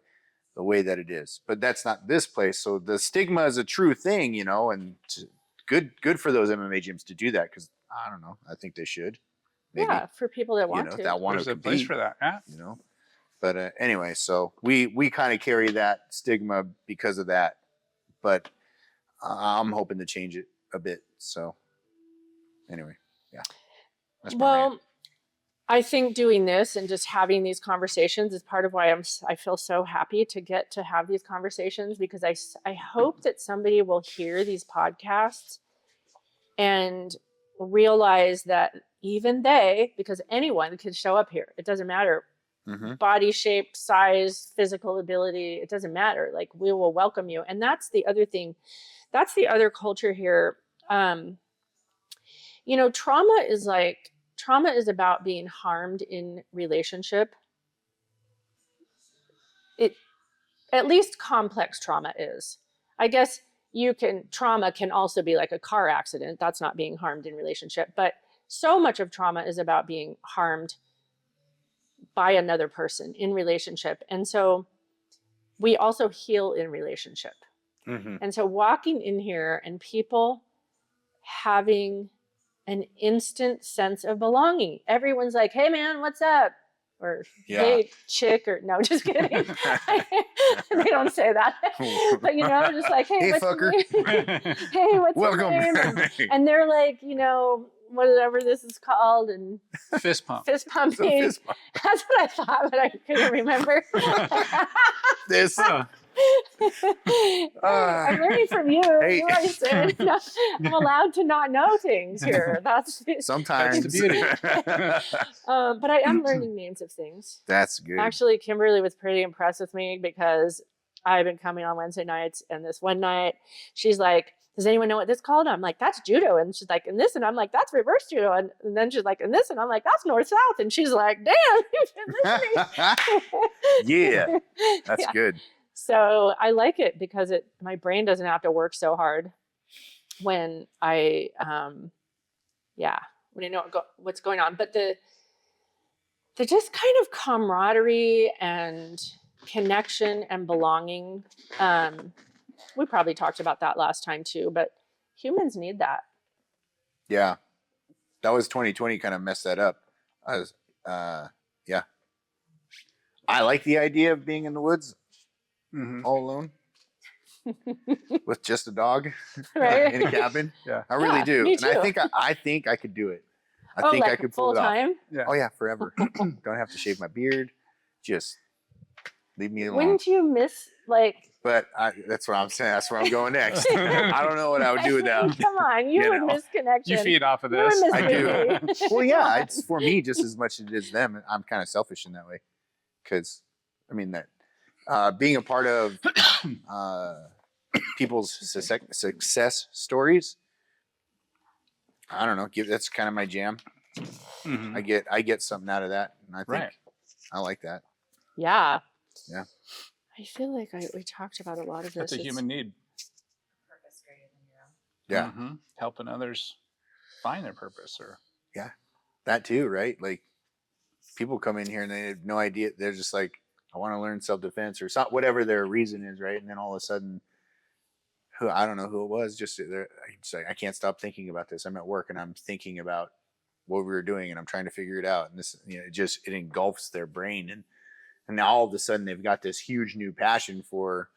B: way that it is. But that's not this place. So the stigma is a true thing, and good for those MMA gyms to do that, because I don't know. I think they should. Maybe,
A: for people that want to.
B: That want
D: There's
B: to
D: a place for that. Yeah.
B: But anyway, so we kind of carry that stigma because of that. But I'm hoping to change it a bit. So anyway, yeah. That's my rant.
A: I think doing this and just having these conversations is part of why I feel so happy to get to have these conversations, because I hope that somebody will hear these podcasts and realize that even because anyone can show up here. It doesn't matter. Body shape, size, physical ability, it doesn't matter. Like, we will welcome you. And that's the other thing. That's the other culture here. Trauma is about being harmed in relationship. At least complex trauma is. I guess trauma can also be like a car accident. That's not being harmed in relationship. But so much of trauma is about being harmed by another person in relationship. And so we also heal in relationship.
B: Mm-hmm.
A: And so walking in here and people having an instant sense of belonging. Everyone's like, hey man, what's up? Or hey chick, or no, just kidding. They don't say that. But you know, just like, hey, what's
B: fucker.
A: your name? Hey, what's
B: Welcome.
A: your name? And they're like, you know, whatever this is called, and
D: fist pump.
A: Fist pumping.
B: Fist pump.
A: That's what I thought, but I couldn't remember.
B: This.
A: I'm learning from you.
B: Hey.
A: You already said I'm allowed to not know things here. That's
B: Sometimes
D: the beauty.
A: But I am learning names of things.
B: That's good.
A: Actually, Kimberly was pretty impressed with me because I've been coming on Wednesday nights, and this one night she's like, does anyone know what this is called? I'm like, that's judo. And she's like, and this, and I'm like, that's reverse judo. And then she's like, and this, and I'm like, that's north south. And she's like, damn, you've been listening.
B: Yeah, that's good.
A: So I like it because my brain doesn't have to work so hard when I when I know what's going on. But the just kind of camaraderie and connection and belonging. We probably talked about that last time too, but humans need that.
B: Yeah, that was 2020 kind of messed that up. I like the idea of being in the woods all alone with just a dog
A: Right?
B: in a cabin.
D: Yeah,
B: I really do.
A: Me
B: And
A: too.
B: I think I could do it. I think
A: like
B: I could pull
A: full
B: it off.
A: time?
D: Yeah.
B: Oh yeah, forever. Don't have to shave my beard. Just leave me alone.
A: Wouldn't you miss
B: But that's what I'm saying. That's where I'm going next. I don't know what I would do without.
A: Come on, you would
B: know.
A: miss connection.
D: You feed off of
A: You would
D: this.
A: miss
B: I do.
A: Ruby.
B: Well, yeah, it's for me just as much as it is them. I'm kind of selfish in that way, because I mean that being a part of people's success stories. I don't know. That's kind of my jam.
D: Mhm.
B: I get something out of that, and I think
D: Right.
B: I like that.
A: Yeah.
B: Yeah.
A: I feel like we talked about a lot of this.
D: That's a human need.
E: Purpose greater than your own.
B: Yeah,
D: Mhm. Helping others find their purpose, or
B: that too, right? Like people come in here and they have no idea. They're just like, I want to learn self-defense or something, whatever their reason is, right? And then all of a sudden, I don't know who it was, just it's like, I can't stop thinking about this. I'm at work and I'm thinking about what we were doing and I'm trying to figure it out. And this, it engulfs their brain. And now all of a sudden they've got this huge new passion for,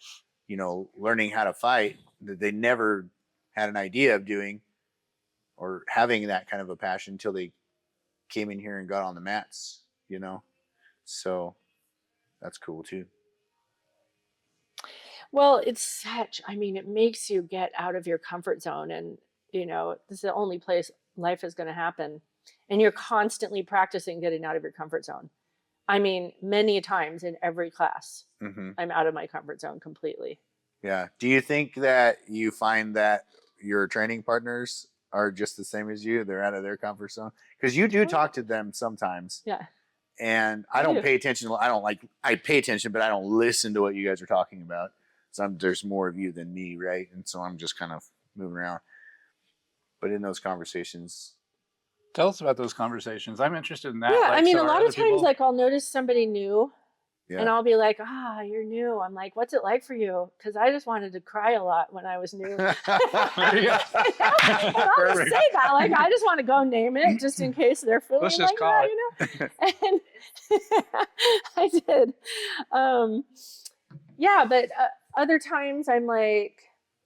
B: learning how to fight that they never had an idea of doing or having that kind of a passion until they came in here and got on the mats, So that's cool too.
A: Well, it makes you get out of your comfort zone. And, this is the only place life is going to happen. And you're constantly practicing getting out of your comfort zone. I mean, many times in every class, I'm out of my comfort zone completely.
B: Yeah. Do you think that you find that your training partners are just the same as you? They're out of their comfort zone? Because you do talk to them sometimes.
A: Yeah.
B: And I don't pay attention. I pay attention, but I don't listen to what you guys are talking about. So there's more of you than me, right? And so I'm just kind of moving around. But in those conversations,
D: tell us about those conversations. I'm interested in that.
A: Yeah,
D: Like,
A: I mean,
D: so
A: a
D: are
A: lot
D: other
A: of times,
D: people-
A: like I'll notice somebody new,
B: yeah.
A: and I'll be like, you're new. I'm like, what's it like for you? Because I just wanted to cry a lot when I was new. And I'll just say that, like, I just want to go name it, just in case they're feeling
D: Let's
A: like
D: just call
A: that, And I did. But other times I'm like,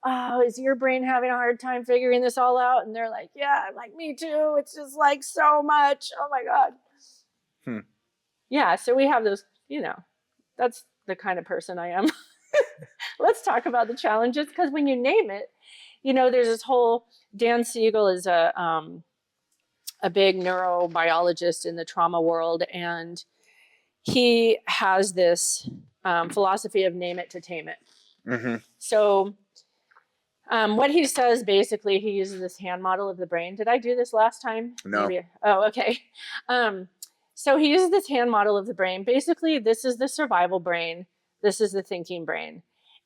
A: oh, is your brain having a hard time figuring this all out? And they're like, yeah. I'm like, me too. It's just like so much. Oh my God. Yeah. So we have those, that's the kind of person I am. Let's talk about the challenges, because when you name it, there's this whole, Dan Siegel is a big neurobiologist in the trauma world. And he has this philosophy of name it to tame it.
B: Mm-hmm.
A: So what he says, basically, he uses this hand model of the brain. Did I do this last time?
B: No.
A: Maybe. Oh, okay. So he uses this hand model of the brain. Basically, this is the survival brain. This is the thinking brain.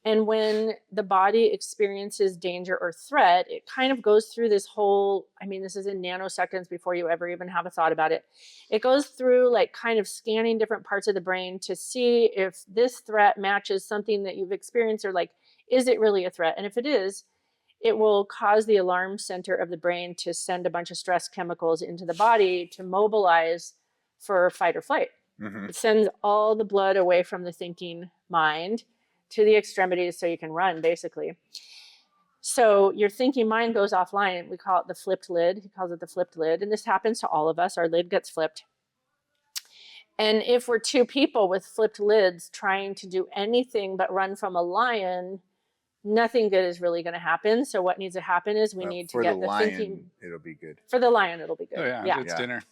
A: And when the body experiences danger or threat, it kind of goes through this whole, I mean, this is in nanoseconds before you ever even have a thought about it. It goes through like kind of scanning different parts of the brain to see if this threat matches something that you've experienced, or like, is it really a threat? And if it is, it will cause the alarm center of the brain to send a bunch of stress chemicals into the body to mobilize for fight or flight. It sends all the blood away from the thinking mind to the extremities so you can run, basically. So your thinking mind goes offline. We call it the flipped lid. He calls it the flipped lid. And this happens to all of us. Our lid gets flipped. And if we're two people with flipped lids trying to do anything but run from a lion, nothing good is really going to happen. So what needs to happen is we need to get the
B: lion,
A: thinking.
B: it'll be good.
A: For the lion, it'll be good.
D: Oh yeah, it's dinner.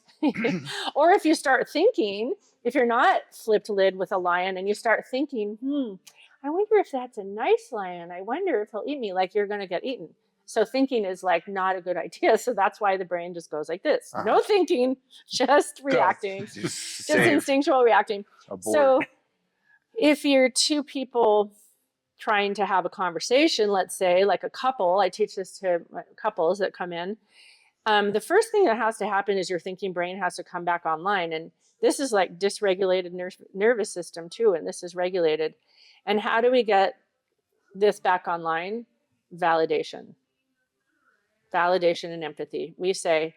A: Or if you start thinking, if you're not flipped lid with a lion and you start thinking, I wonder if that's a nice lion. I wonder if he'll eat me, like you're going to get eaten. So thinking is like not a good idea. So that's why the brain just goes like this. No thinking, just reacting, just instinctual reacting. So if you're two people trying to have a conversation, let's say like a couple, I teach this to couples that come in. The first thing that has to happen is your thinking brain has to come back online. And this is like dysregulated nervous system too. And this is regulated. And how do we get this back online? Validation. Validation and empathy. We say,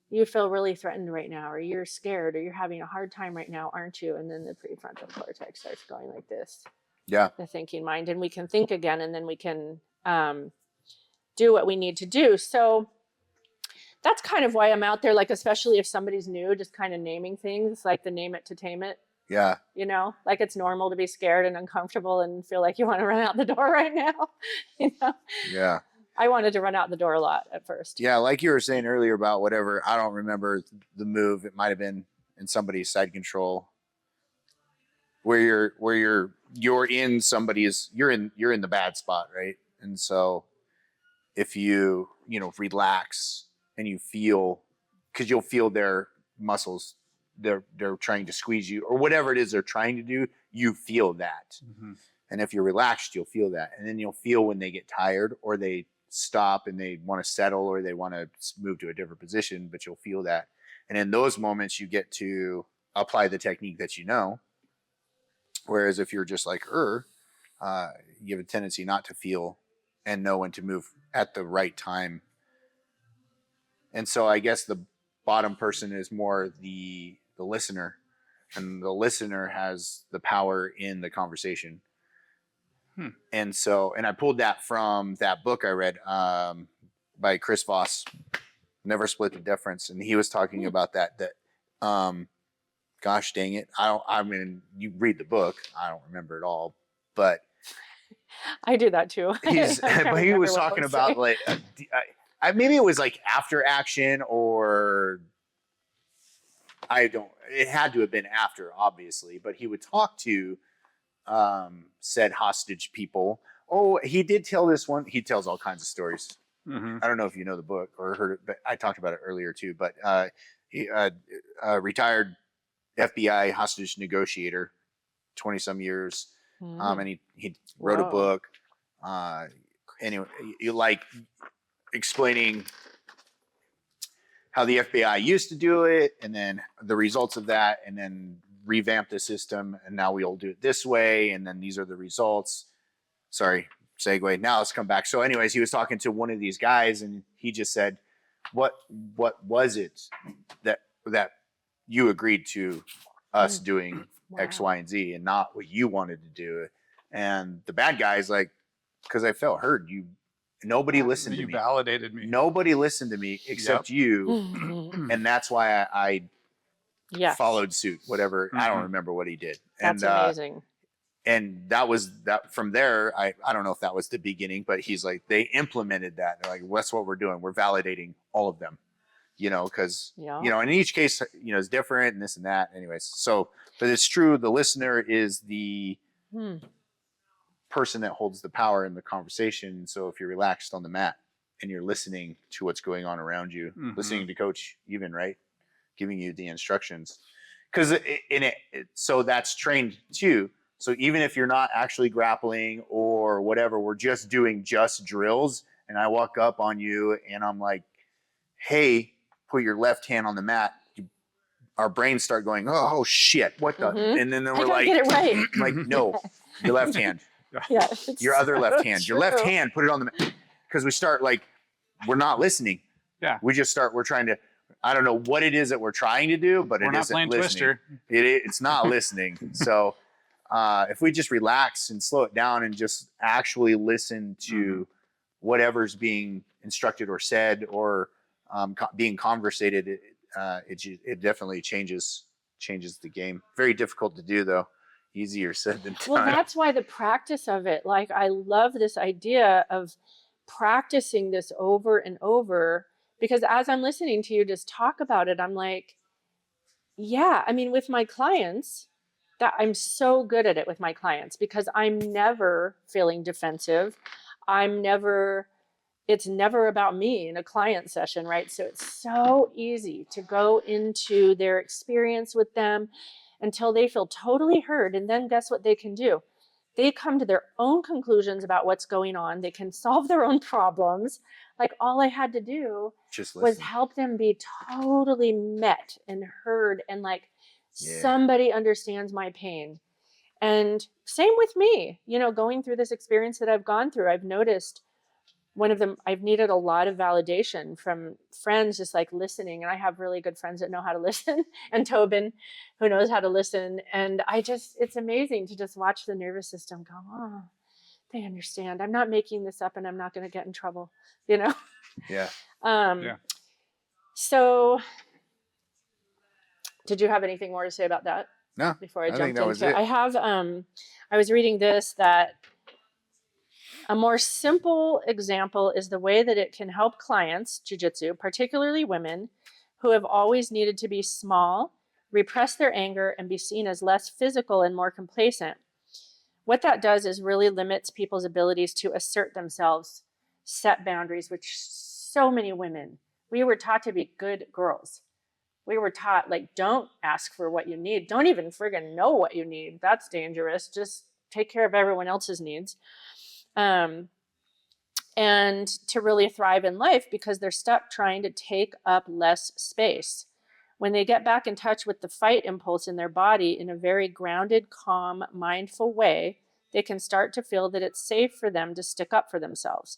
A: you feel really threatened right now, or you're scared, or you're having a hard time right now, aren't you? And then the prefrontal cortex starts going like this.
B: Yeah.
A: The thinking mind. And we can think again, and then we can do what we need to do. So that's kind of why I'm out there, like, especially if somebody's new, just kind of naming things, like the name it to tame it.
B: Yeah.
A: You know, like it's normal to be scared and uncomfortable and feel like you want to run out the door right now. You know?
B: Yeah.
A: I wanted to run out the door a lot at first.
B: Yeah, like you were saying earlier about whatever, I don't remember the move. It might have been in somebody's side control where you're in somebody's, you're in the bad spot, right? And so if you relax and you feel, because you'll feel their muscles, they're trying to squeeze you, or whatever it is they're trying to do, you feel that. And if you're relaxed, you'll feel that. And then you'll feel when they get tired, or they stop and they want to settle, or they want to move to a different position, but you'll feel that. And in those moments, you get to apply the technique that you know. Whereas if you're just like, you have a tendency not to feel and know when to move at the right time. And so I guess the bottom person is more the listener, and the listener has the power in the conversation. And so, and I pulled that from that book I read by Chris Voss, Never Split the Difference. And he was talking about that gosh dang it. I mean, you read the book, I don't remember it all, but
A: I do that too.
B: But he was talking about like, maybe it was like after action, or it had to have been after, obviously, but he would talk to said hostage people. Oh, he did tell this one. He tells all kinds of stories. I don't know if you know the book or heard it, but I talked about it earlier too. But he retired FBI hostage negotiator, 20-some years. And he wrote a book. Anyway, you like explaining how the FBI used to do it, and then the results of that, and then revamp the system, and now we'll do it this way, and then these are the results. Sorry, segue. Now let's come back. So anyways, he was talking to one of these guys, and he just said, what was it that you agreed to us doing X, Y, and Z, and not what you wanted to do? And the bad guy's like, because I felt heard. Nobody listened to me. You
D: validated me.
B: Nobody listened to me except you. And that's why I followed suit, whatever. I don't remember what he did.
A: That's amazing.
B: And that was that from there. I don't know if that was the beginning, but he's like, they implemented that. They're like, that's what we're doing. We're validating all of them, because, in each case, it's different and this and that. Anyways, so, but it's true. The listener is the person that holds the power in the conversation. So if you're relaxed on the mat and you're listening to what's going on around you, listening to coach even, right? Giving you the instructions, because so that's trained too. So even if you're not actually grappling or whatever, we're just doing just drills. And I walk up on you and I'm like, hey, put your left hand on the mat. Our brains start going, oh shit, what the? And then we're like,
A: get it right.
B: like, no, your left hand,
A: Yeah,
B: your other left hand, your left
A: true.
B: hand, put it on the mat. Because we start like, we're not listening.
D: Yeah.
B: We just start, we're trying to, I don't know what it is that we're trying to do, but
D: We're
B: it
D: not
B: isn't
D: playing
B: listening.
D: Twister.
B: It's not listening. So if we just relax and slow it down and just actually listen to whatever's being instructed or said or being conversated, it definitely changes the game. Very difficult to do though. Easier said than done.
A: Well, that's why the practice of it, like I love this idea of practicing this over and over, because as I'm listening to you just talk about it, I'm like, yeah, I mean, with my clients, that I'm so good at it with my clients because I'm never feeling defensive. It's never about me in a client session, right? So it's so easy to go into their experience with them until they feel totally heard. And then guess what they can do? They come to their own conclusions about what's going on. They can solve their own problems. Like all I had to do was help them be totally met and heard and like somebody understands my pain. And same with me, going through this experience that I've gone through, I've noticed one of them, I've needed a lot of validation from friends, just like listening. And I have really good friends that know how to listen, and Tobin, who knows how to listen. And it's amazing to just watch the nervous system go, oh, they understand. I'm not making this up and I'm not going to get in trouble,
B: Yeah.
A: So did you have anything more to say about that?
B: No,
A: before I
B: think
A: jumped
B: that was
A: into
B: it.
A: I have, I was reading this, that a more simple example is the way that it can help clients, jiu-jitsu, particularly women, who have always needed to be small, repress their anger, and be seen as less physical and more complacent. What that does is really limits people's abilities to assert themselves, set boundaries, which so many women, we were taught to be good girls. We were taught, like, don't ask for what you need. Don't even friggin' know what you need. That's dangerous. Just take care of everyone else's needs. And to really thrive in life, because they're stuck trying to take up less space. When they get back in touch with the fight impulse in their body in a very grounded, calm, mindful way, they can start to feel that it's safe for them to stick up for themselves.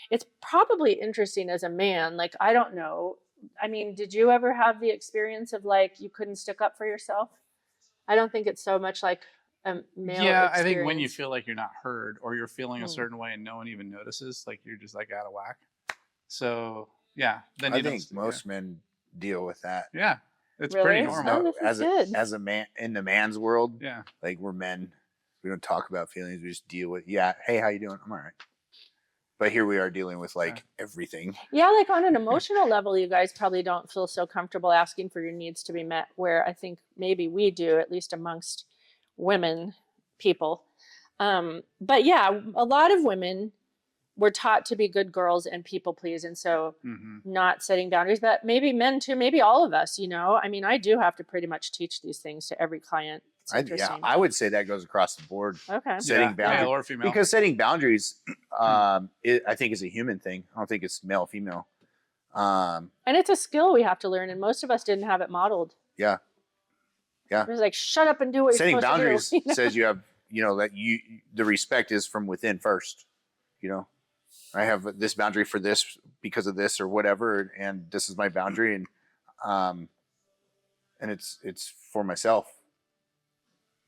A: It's probably interesting as a man, like, I don't know. I mean, did you ever have the experience of like you couldn't stick up for yourself? I don't think it's so much like a male experience.
D: I think when you feel like you're not heard or you're feeling a certain way and no one even notices, like you're just like out of whack. So then
B: I think most men deal with that.
D: Yeah, it's
A: Really?
D: pretty normal.
A: Oh,
B: as a man in the man's world.
D: Yeah,
B: like we're men. We don't talk about feelings. We just deal with. Yeah, hey, how you doing? I'm all right. But here we are dealing with like everything.
A: Yeah, like on an emotional level, you guys probably don't feel so comfortable asking for your needs to be met, where I think maybe we do, at least amongst women people. But yeah, a lot of women were taught to be good girls and people please, and so not setting boundaries. But maybe men too, maybe all of us, I mean, I do have to pretty much teach these things to every client.
B: I would say that goes across the board.
A: Okay.
B: Setting boundaries.
D: Male or female.
B: Because setting boundaries, I think is a human thing. I don't think it's male, female.
A: And it's a skill we have to learn, and most of us didn't have it modeled.
B: Yeah.
A: It was like, shut up and do what
B: setting
A: you're supposed
B: boundaries
A: to do.
B: says you have, that the respect is from within first. I have this boundary for this because of this or whatever, and this is my boundary, and it's for myself.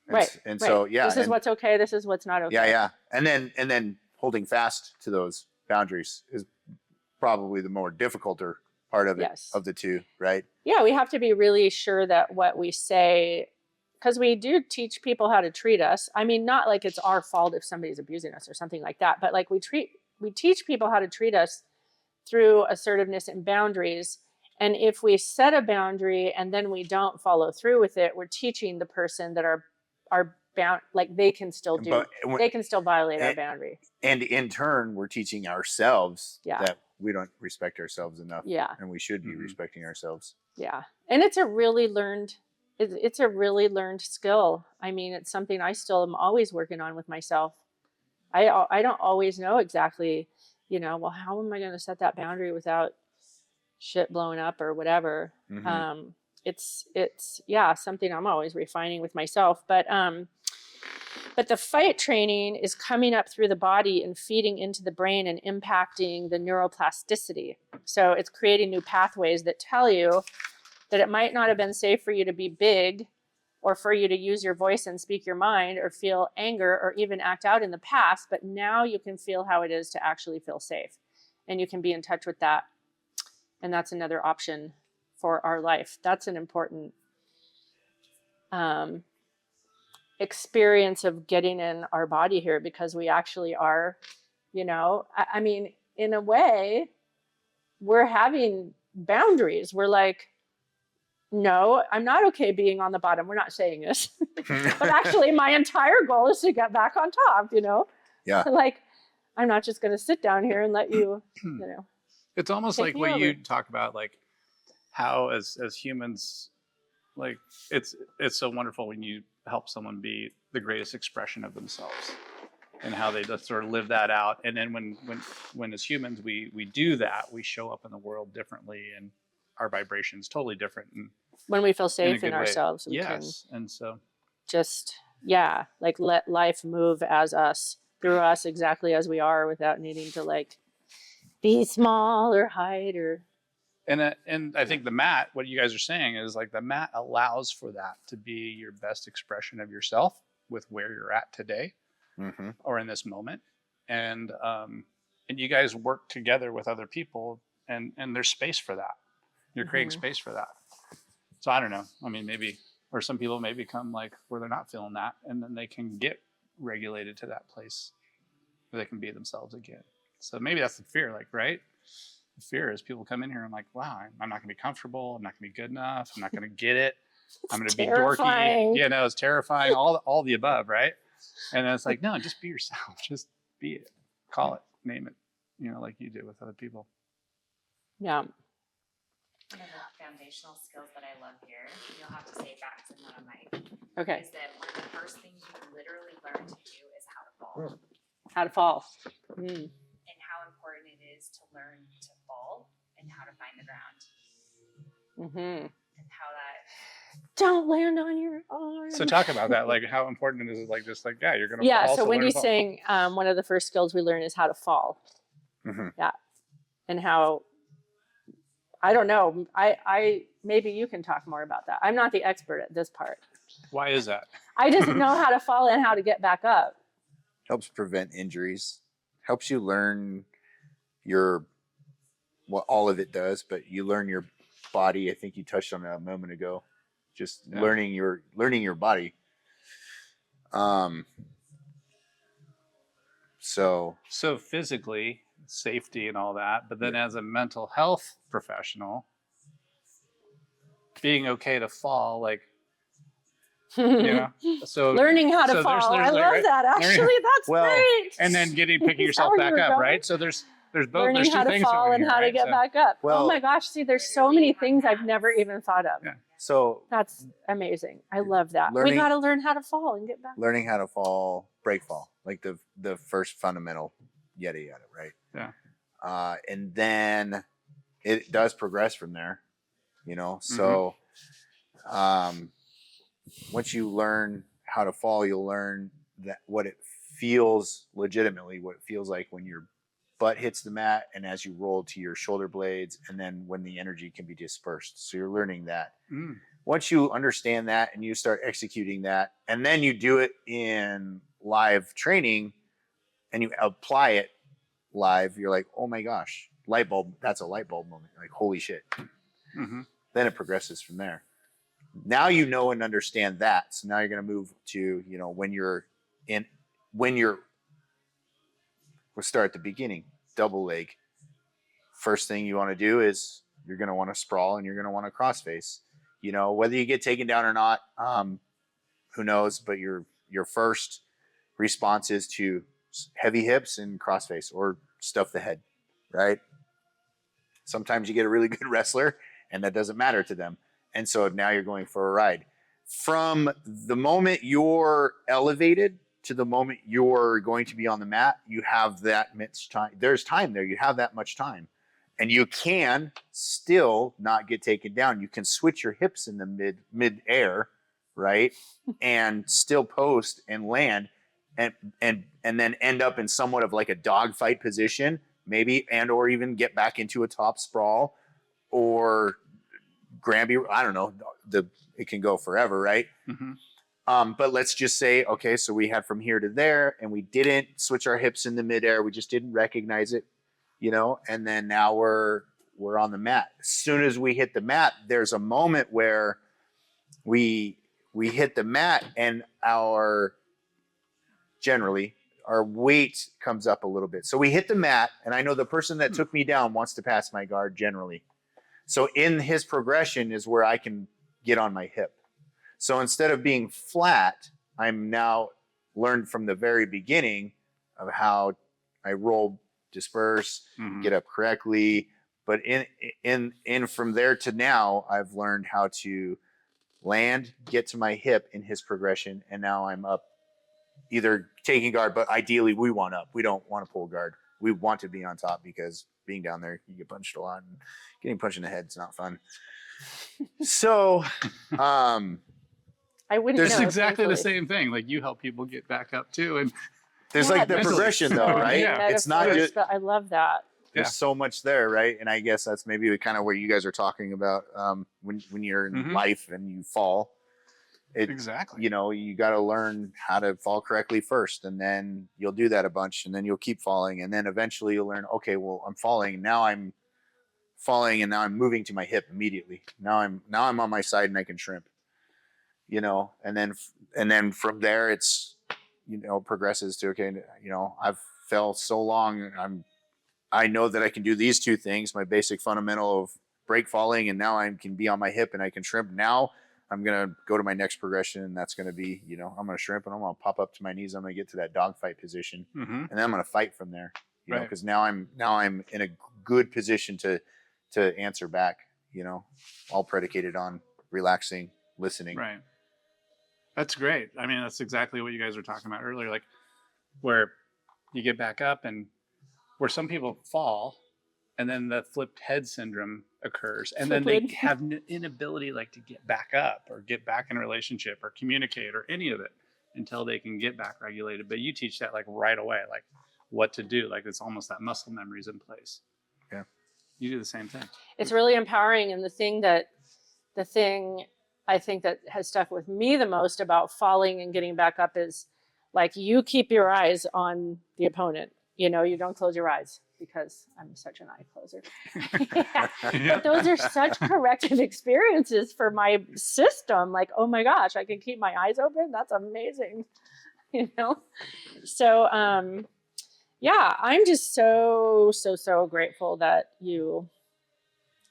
A: Right.
B: So
A: this is what's okay. This is what's not okay.
B: Yeah. And then holding fast to those boundaries is probably the more difficult part of it, of the two, right?
A: Yeah, we have to be really sure that what we say, because we do teach people how to treat us. I mean, not like it's our fault if somebody's abusing us or something like that, but like we teach people how to treat us through assertiveness and boundaries. And if we set a boundary and then we don't follow through with it, we're teaching the person that are bound, like they can still violate our boundary.
B: And in turn, we're teaching ourselves
A: Yeah.
B: that we don't respect ourselves enough.
A: Yeah.
B: And we should be respecting ourselves.
A: Yeah. And it's a really learned it's a really learned skill. I mean, it's something I still am always working on with myself. I don't always know exactly, well, how am I going to set that boundary without shit blowing up or whatever?
B: Mm-hmm.
A: It's yeah, something I'm always refining with myself. But the fight training is coming up through the body and feeding into the brain and impacting the neuroplasticity. So it's creating new pathways that tell you that it might not have been safe for you to be big or for you to use your voice and speak your mind or feel anger or even act out in the past, but now you can feel how it is to actually feel safe. And you can be in touch with that. And that's another option for our life. That's an important experience of getting in our body here, because we actually are, I mean, in a way, we're having boundaries. We're like, no, I'm not okay being on the bottom. We're not saying this, but actually my entire goal is to get back on top,
B: Yeah.
A: Like, I'm not just going to sit down here and let you,
D: It's almost
A: take
D: like
A: me
D: what
A: over.
D: you talk about, like how as humans, like it's so wonderful when you help someone be the greatest expression of themselves and how they just sort of live that out. And then when as humans we do that, we show up in the world differently, and our vibration is totally different. And
A: When we feel
D: in a
A: safe
D: good
A: in
D: way.
A: ourselves, we can
D: Yes. And so
A: just, like let life move as us, through us, exactly as we are, without needing to like be small or hide or.
D: and I think the mat, what you guys are saying is like the mat allows for that to be your best expression of yourself with where you're at today,
B: Mm-hmm.
D: or in this moment. And you guys work together with other people, and there's space for that. You're creating space for that. So I don't know. I mean, maybe, or some people may become like where they're not feeling that, and then they can get regulated to that place where they can be themselves again. So maybe that's the fear, like, right? The fear is people come in here and like, wow, I'm not going to be comfortable. I'm not going to be good enough. I'm not going to get it. I'm going to be dorky. Yeah, no, it's terrifying. All the above, right? And then it's like, no, just be yourself. Just be it. Call it. Name it. Like you do with other people.
A: Yeah.
E: One of the foundational skills that I love here, you'll have to say it back to one of my,
A: Okay.
E: is that one of the first things you literally learn to do is how to fall.
A: How to fall.
E: And how important it is to learn to fall and how to find the ground. And how that.
A: Don't land on your arm.
D: So talk about that, like how important it is, like just like, yeah, you're going to fall.
A: Yeah, so Wendy's saying one of the first skills we learn is how to fall.
B: Mm-hmm.
A: Yeah. And how, I don't know, I maybe you can talk more about that. I'm not the expert at this part.
D: Why is that?
A: I just know how to fall and how to get back up.
B: Helps prevent injuries. Helps you learn what all of it does, but you learn your body. I think you touched on that a moment ago. Just learning your body. So
D: physically, safety and all that, but then as a mental health professional, being okay to fall, like, so
A: learning how to fall. I love that. Actually, that's great.
D: And then picking yourself back up, right? So there's both.
A: Learning
D: there's two
A: how to
D: things
A: fall and how to get back up.
B: Well,
A: oh my gosh! See, there's so many things I've never even thought of.
D: Yeah.
B: So
A: that's amazing. I love that. We got to learn how to fall and get back.
B: Learning how to fall, break fall, like the first fundamental, yada yada, right?
D: Yeah.
B: And then it does progress from there, So, once you learn how to fall, you'll learn that what it feels legitimately, what it feels like when your butt hits the mat and as you roll to your shoulder blades, and then when the energy can be dispersed. So you're learning that. Once you understand that and you start executing that, and then you do it in live training and you apply it live, you're like, oh my gosh, light bulb. That's a light bulb moment. Like, holy shit. Then it progresses from there. Now you know and understand that. So now you're going to move to, we'll start at the beginning, double leg. First thing you want to do is you're going to want to sprawl and you're going to want to crossface. Whether you get taken down or not, who knows, but your first response is to heavy hips and crossface or stuff the head, right? Sometimes you get a really good wrestler and that doesn't matter to them. And so now you're going for a ride. from the moment you're elevated to the moment you're going to be on the mat, you have that much time. There's time there. You have that much time. And you can still not get taken down. You can switch your hips in the mid-air, right? And still post and land and then end up in somewhat of like a dogfight position, maybe, and or even get back into a top sprawl or Granby. I don't know. It can go forever, right?
D: Mm-hmm.
B: But let's just say, okay, so we had from here to there, and we didn't switch our hips in the midair. We just didn't recognize it, you know. And then now we're on the mat. As soon as we hit the mat, there's a moment where we hit the mat, and generally our weight comes up a little bit. So we hit the mat, and I know the person that took me down wants to pass my guard generally. So in his progression is where I can get on my hip. So instead of being flat, I'm now learned from the very beginning of how I roll, disperse, get up correctly. But in from there to now, I've learned how to land, get to my hip in his progression, and now I'm up, either taking guard, but ideally we want up. We don't want to pull guard. We want to be on top because being down there, you get punched a lot, and getting punched in the head is not fun. So,
A: I wouldn't
D: There's
A: know,
D: exactly the
A: thankfully.
D: same thing. Like you help people get back up too, and
B: there's
A: Yeah,
B: like the
A: there's
B: progression
A: so
B: though,
A: many
B: right?
D: Yeah.
B: It's not
A: metaphors,
B: just,
A: but I love that.
B: there's
D: Yeah.
B: so much there, right? And I guess that's maybe kind of what you guys are talking about when you're in life and you fall.
D: exactly.
B: You know, you got to learn how to fall correctly first, and then you'll do that a bunch, and then you'll keep falling, and then eventually you'll learn, okay, well, I'm falling, and now I'm falling, and now I'm moving to my hip immediately. Now I'm on my side, and I can shrimp. You know, and then from there it's, you know, progresses to, okay, you know, I've fell so long, I know that I can do these two things, my basic fundamental of break falling, and now I can be on my hip and I can shrimp. Now I'm going to go to my next progression, and that's going to be, you know, I'm going to shrimp, and I'm going to pop up to my knees. I'm going to get to that dogfight position, and then I'm going to fight from there, you know, because now I'm in a good position to answer back, you know, all predicated on relaxing, listening.
D: Right. That's great. I mean, that's exactly what you guys were talking about earlier, like where you get back up and where some people fall and then the flipped head syndrome occurs, and then they have inability like to get back up or get back in a relationship or communicate or any of it until they can get back regulated. But you teach that like right away, like what to do. Like it's almost that muscle memory is in place.
B: Yeah.
D: You do the same thing.
A: It's really empowering. And the thing I think that has stuck with me the most about falling and getting back up is like, you keep your eyes on the opponent. You know, you don't close your eyes because I'm such an eye closer.
D: Yeah.
A: But those are such corrective experiences for my system. Like, oh my gosh, I can keep my eyes open. That's amazing. You know? So, yeah, I'm just so grateful that you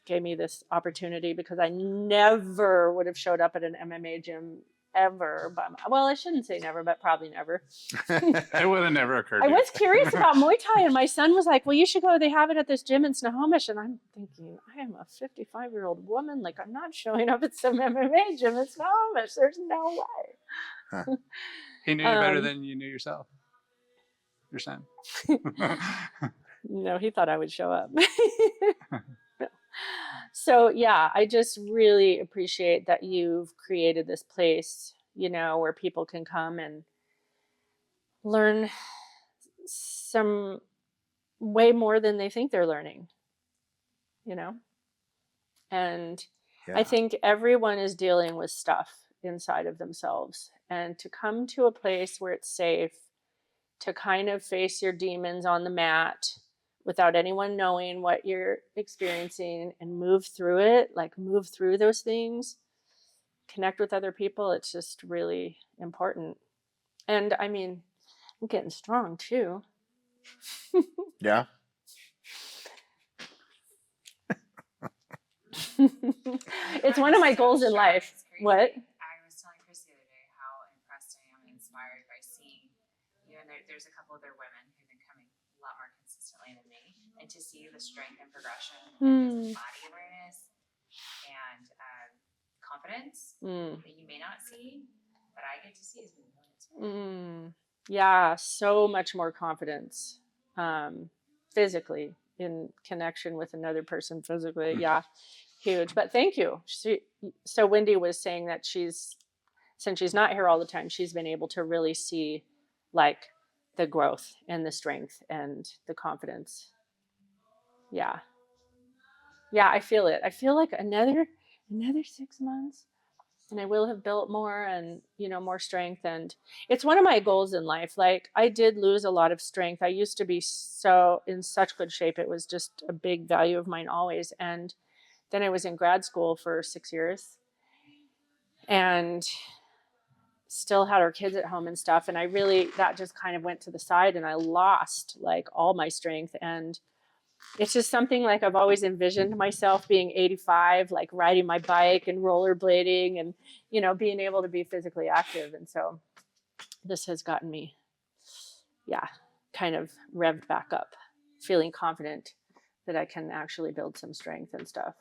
A: gave me this opportunity, because I never would have showed up at an MMA gym ever. Well, I shouldn't say never, but probably never.
D: It would have never occurred.
A: I was curious about Muay Thai, and my son was like, well, you should go. They have it at this gym in Snohomish. And I'm thinking, I am a 55-year-old woman. Like, I'm not showing up at some MMA gym in Snohomish. There's no way.
B: Huh.
D: He knew you better than you knew yourself. Your son.
A: No, he thought I would show up. So yeah, I just really appreciate that you've created this place, you know, where people can come and learn some way more than they think they're learning, you know? And
B: Yeah.
A: I think everyone is dealing with stuff inside of themselves, and to come to a place where it's safe to kind of face your demons on the mat without anyone knowing what you're experiencing, and move through it, like move through those things, connect with other people. It's just really important. And I mean, I'm getting strong too.
B: Yeah.
A: It's one of my goals in life.
E: It's crazy.
A: What?
E: I was telling Chris the other day how impressed I am and inspired by seeing you. And there's a couple other women who've been coming a lot more consistently than me, and to see the strength and progression, and body awareness, and confidence
A: Mm.
E: that you may not see, but I get to see as millions.
A: Yeah, so much more confidence, physically, in connection with another person physically. Yeah, huge. But thank you. So Wendy was saying that since she's not here all the time, she's been able to really see like the growth and the strength and the confidence. Yeah. Yeah, I feel it. I feel like another 6 months and I will have built more and, more strength. And it's one of my goals in life. Like, I did lose a lot of strength. I used to be in such good shape. It was just a big value of mine always. And then I was in grad school for 6 years and still had our kids at home and stuff. And that just kind of went to the side and I lost like all my strength. And it's just something like I've always envisioned myself being 85, like riding my bike and rollerblading and, being able to be physically active. And so this has gotten me, kind of revved back up, feeling confident that I can actually build some strength and stuff.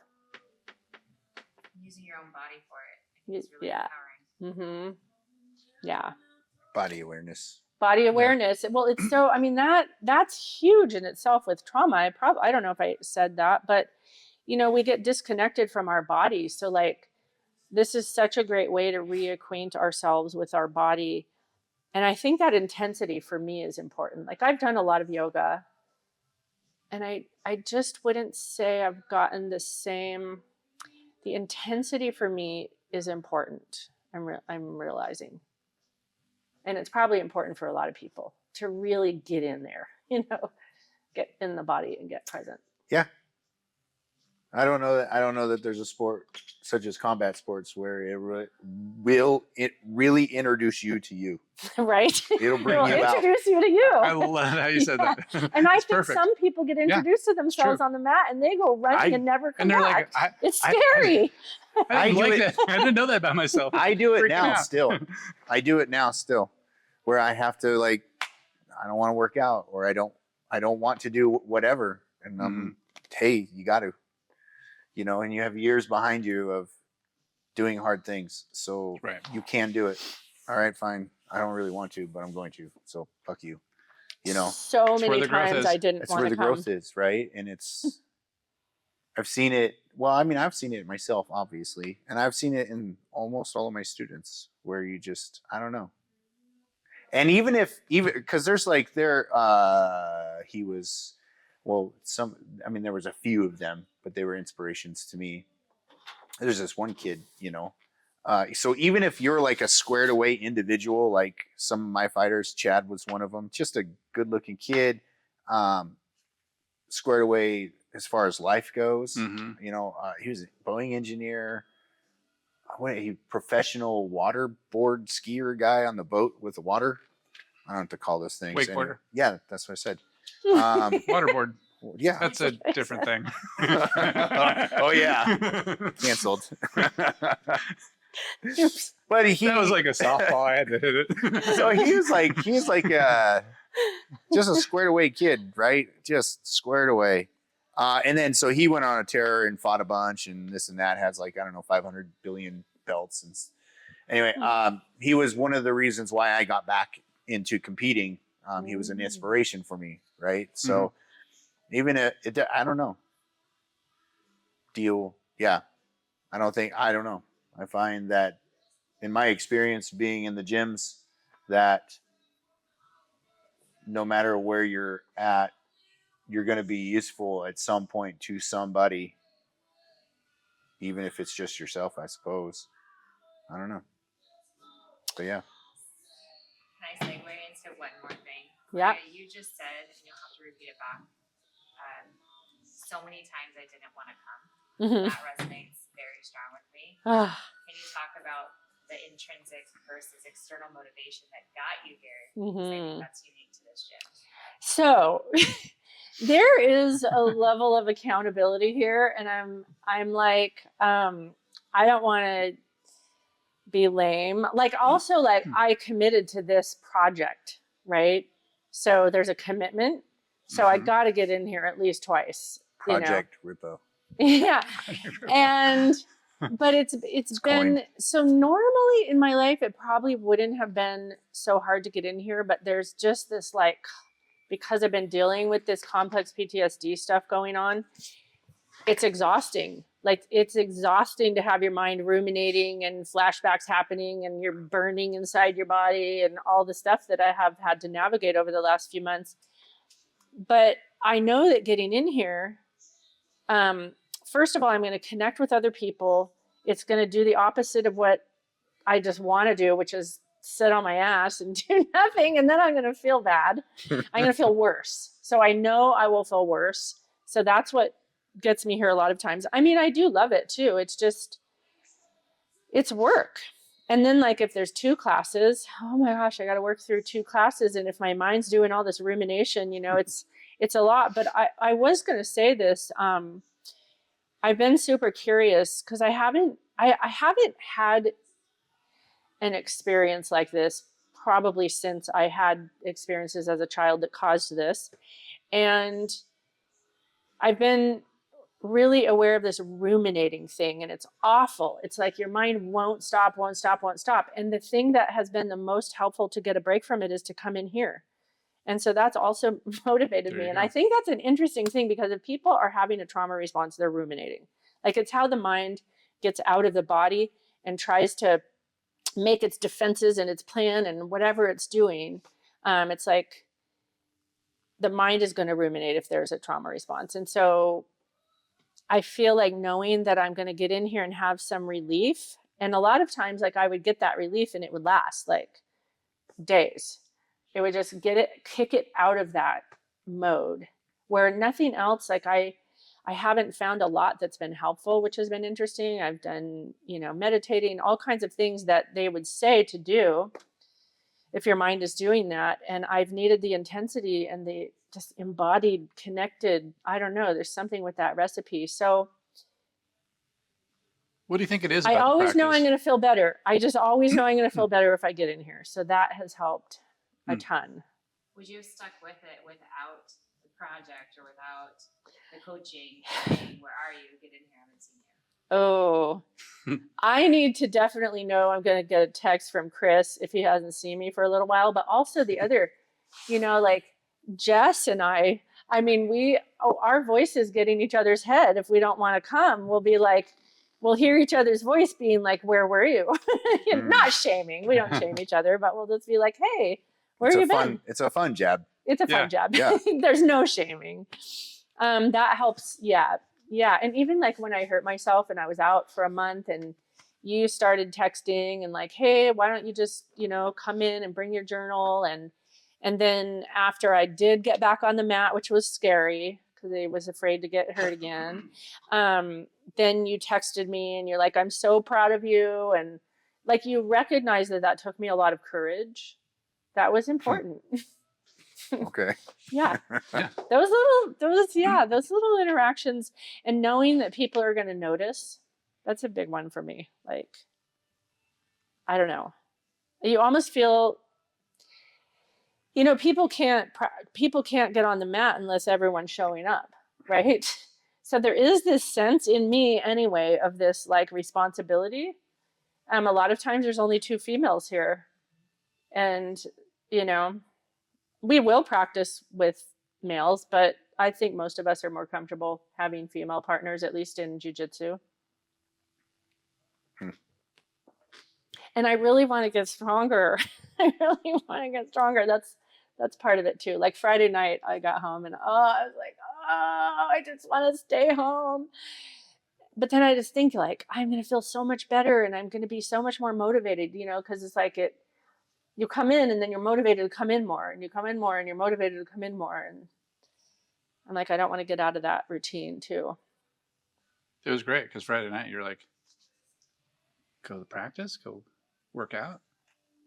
E: Using your own body for it, I think, is really empowering.
A: Mm-hmm. Yeah.
B: Body awareness.
A: Body awareness. Well, it's so, that's huge in itself with trauma. I don't know if I said that, but we get disconnected from our body. So like, this is such a great way to reacquaint ourselves with our body. And I think that intensity for me is important. Like, I've done a lot of yoga and I just wouldn't say I've gotten the intensity for me is important. I'm realizing. And it's probably important for a lot of people to really get in there, get in the body and get present.
B: Yeah. I don't know that there's a sport such as combat sports where it really introduce you to you.
A: Right?
B: It'll bring you out.
A: Introduce you to you.
D: I love how you said that.
A: And I think
D: perfect.
A: some people get introduced to themselves on the mat and they go running and never come back.
D: Like,
A: it's scary.
D: I didn't know that about myself.
B: I do it now
D: out.
B: still. I do it now still, where I have to I don't want to work out or I don't want to do whatever. And hey, you got to, and you have years behind you of doing hard things. So you can do it. All right, fine. I don't really want to, but I'm going to. So fuck you.
A: So many times I didn't want to come.
B: That's where the growth is, right? And I've seen it. Well, I've seen it myself, obviously. And I've seen it in almost all of my students where you just, I don't know. And even because there's there was a few of them, but they were inspirations to me. There's this one kid, so even if you're like a squared away individual, like some of my fighters, Chad was one of them, just a good looking kid, squared away as far as life goes. He was a Boeing engineer, professional waterboard skier guy on the boat with the water. I don't know what to call those things.
D: Wakeboarder.
B: Anyway, yeah, that's what I said.
D: Waterboard.
B: Yeah.
D: That's a different thing.
B: Oh yeah. Canceled. But
D: that was like a softball. I had to hit it.
B: So he was like just a squared away kid, right? Just squared away. And then so he went on a tear and fought a bunch and this and that, has 500 billion belts. And anyway, he was one of the reasons why I got back into competing. He was an inspiration for me, right? So even I don't know. Yeah. I don't know. I find that in my experience being in the gyms that no matter where you're at, you're going to be useful at some point to somebody, even if it's just yourself, I suppose. I don't know. But yeah.
E: Can I segue into one more thing?
A: Yeah.
E: You just said, and you'll have to repeat it back, so many times I didn't want to come. That resonates very strong with me. Can you talk about the intrinsic versus external motivation that got you here? Because I think that's unique to this gym.
A: So there is a level of accountability here, and I'm like, I don't want to be lame. Also, I committed to this project, right? So there's a commitment. So I got to get in here at least twice.
B: Project Repo.
A: Yeah. And but it's been
B: coined.
A: so normally in my life, it probably wouldn't have been so hard to get in here, but there's just this like, because I've been dealing with this complex PTSD stuff going on, it's exhausting. Like it's exhausting to have your mind ruminating and flashbacks happening and you're burning inside your body and all the stuff that I have had to navigate over the last few months. But I know that getting in here, first of all, I'm going to connect with other people. It's going to do the opposite of what I just want to do, which is sit on my ass and do nothing. And then I'm going to feel bad. I'm going to feel worse. So I know I will feel worse. So that's what gets me here a lot of times. I mean, I do love it too. It's just, it's work. And then like if there's 2 classes, oh my gosh, I got to work through 2 classes. And if my mind's doing all this rumination, you know, it's a lot. But I was going to say this. I've been super curious because I haven't had an experience like this probably since I had experiences as a child that caused this. And I've been really aware of this ruminating thing, and it's awful. It's like your mind won't stop. And the thing that has been the most helpful to get a break from it is to come in here. And so that's also motivated me. And I think that's an interesting thing because if people are having a trauma response, they're ruminating. Like it's how the mind gets out of the body and tries to make its defenses and its plan and whatever it's doing. It's like the mind is going to ruminate if there's a trauma response. And so I feel like knowing that I'm going to get in here and have some relief. And a lot of times, like I would get that relief and it would last like days. It would just kick it out of that mode where nothing else, like I haven't found a lot that's been helpful, which has been interesting. I've done, you know, meditating, all kinds of things that they would say to do if your mind is doing that. And I've needed the intensity and the just embodied, connected, I don't know, there's something with that recipe. So
D: what do you think it is?
A: I always know I'm going to feel better. I just always know I'm going to feel better if I get in here. So that has helped a ton.
E: Would you have stuck with it without the project or without the coaching? Saying, where are you? Get in here. I haven't seen you.
A: Oh, I need to definitely know I'm going to get a text from Chris if he hasn't seen me for a little while, but also the other, you know, like Jess and I mean, our voices get in each other's head. If we don't want to come, we'll be like, we'll hear each other's voice being like, where were you? Not shaming. We don't shame each other, but we'll just be like, hey, where you been?
B: It's a fun jab.
A: It's a fun jab.
B: Yeah.
A: There's no shaming. That helps. Yeah. Yeah. And even like when I hurt myself and I was out for a month and you started texting and like, hey, why don't you just, you know, come in and bring your journal? And then after I did get back on the mat, which was scary because I was afraid to get hurt again. Then you texted me and you're like, I'm so proud of you. And like, you recognize that took me a lot of courage. That was important.
B: Okay.
A: Yeah. Those little interactions and knowing that people are going to notice, that's a big one for me. Like, I don't know. You almost feel, you know, people can't get on the mat unless everyone's showing up, right? So there is this sense in me anyway of this like responsibility. A lot of times there's only 2 females here. And, you know, we will practice with males, but I think most of us are more comfortable having female partners, at least in jiu-jitsu. And I really want to get stronger. That's part of it too. Like Friday night, I got home and I was like, I just want to stay home. But then I just think like, I'm going to feel so much better and I'm going to be so much more motivated, you know, because it's like you come in and then you're motivated to come in more and you come in more and you're motivated to come in more. And I'm like, I don't want to get out of that routine too.
D: It was great because Friday night you're like, go to practice, go work out,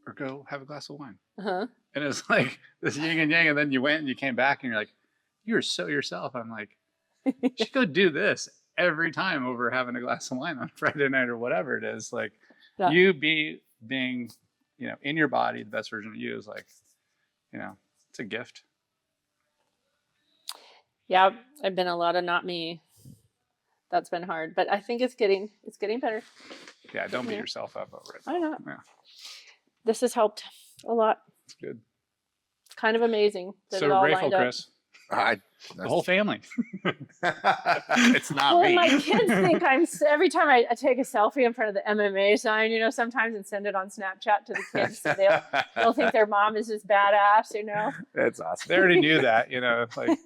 D: or go have a glass of wine.
A: Uh-huh.
D: And it's like this yin and yang. And then you went and you came back and you're like, you're so yourself. I'm like, you should go do this every time over having a glass of wine on Friday night or whatever it is. Like you being, you know, in your body, the best version of you is like, you know, it's a gift. Yeah.
A: I've been a lot of not me That's been hard, but I think it's getting better.
D: Yeah, don't beat yourself up over it.
A: I know.
D: Yeah,
A: This has helped a lot.
D: it's good.
A: It's kind of amazing that
D: So
A: it all
D: grateful,
A: lined up.
D: Chris. The whole family.
B: It's not
A: Well,
B: me.
A: my kids think every time I take a selfie in front of the MMA sign, you know, sometimes and send it on Snapchat to the kids, so they'll think their mom is this badass, you know.
B: That's awesome.
D: They already knew that, you know, like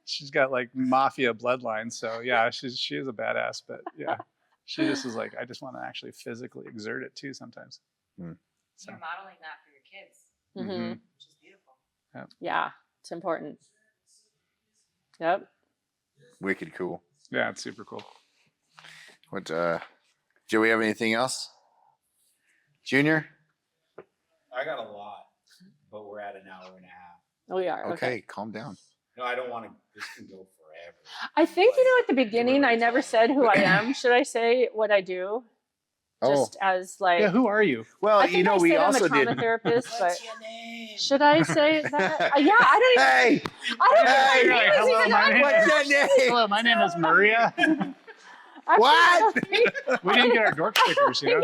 D: she's got like mafia bloodline. So yeah, she is a badass, but yeah, she just is like, I just want to actually physically exert it too sometimes.
B: Hmm.
D: So,
E: You're modeling that for your kids,
A: Mm-hmm.
E: which is beautiful.
A: Yeah, it's important. Yep.
B: Wicked cool.
D: yeah, it's super cool.
B: What, do we have anything else? Junior?
C: I got a lot, but we're at an hour and a half.
A: Oh, we are.
B: Okay, calm down.
C: No, I don't want to. This can go forever.
A: I think, you know, at the beginning, I never said who I am. Should I say what I do? Just as like,
D: Yeah, who are you?
B: Well,
A: I
B: you
A: think
B: know,
A: I
B: we
A: said
B: also
A: I'm a trauma
B: did.
A: therapist, but
C: What's your name?
A: should I say that? Yeah, I don't even.
B: Hey,
A: I don't
B: hey,
A: think my name is
D: hello,
A: even
D: my
A: on
D: name
B: what's
A: there.
B: that name?
D: Hello, my name is Maria.
A: Actually,
B: What?
A: I don't think
D: We didn't get our dork stickers, you know?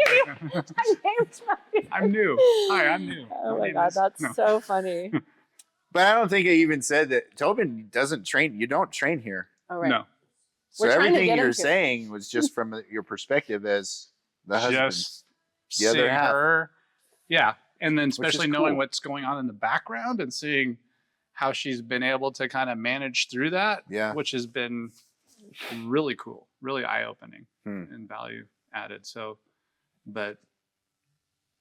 A: my name's Maria.
D: I'm new. Hi, I'm new.
A: Oh my
D: name
A: god,
D: is-
A: that's
D: no.
A: so funny.
B: But I don't think I even said that. Tobin doesn't train. You don't train here.
A: All right.
D: No,
B: So
A: We're trying to
B: everything
A: get him
B: you're
A: to.
B: saying was just from your perspective as the husband.
D: just
B: The other
D: seeing
B: half.
D: her. Yeah, and then
B: is
D: especially knowing
B: cool.
D: what's going on in the background and seeing how she's been able to kind of manage through that,
B: Yeah.
D: which has been really cool, really eye-opening
B: Hmm.
D: and value added. So, but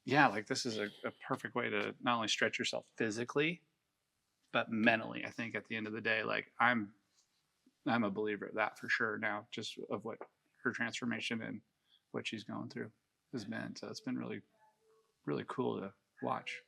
D: yeah, like this is a perfect way to not only stretch yourself physically, but mentally. I think at the end of the day, like I'm a believer of that for sure now, just of what her transformation and what she's going through has been. So it's been really, really cool to watch.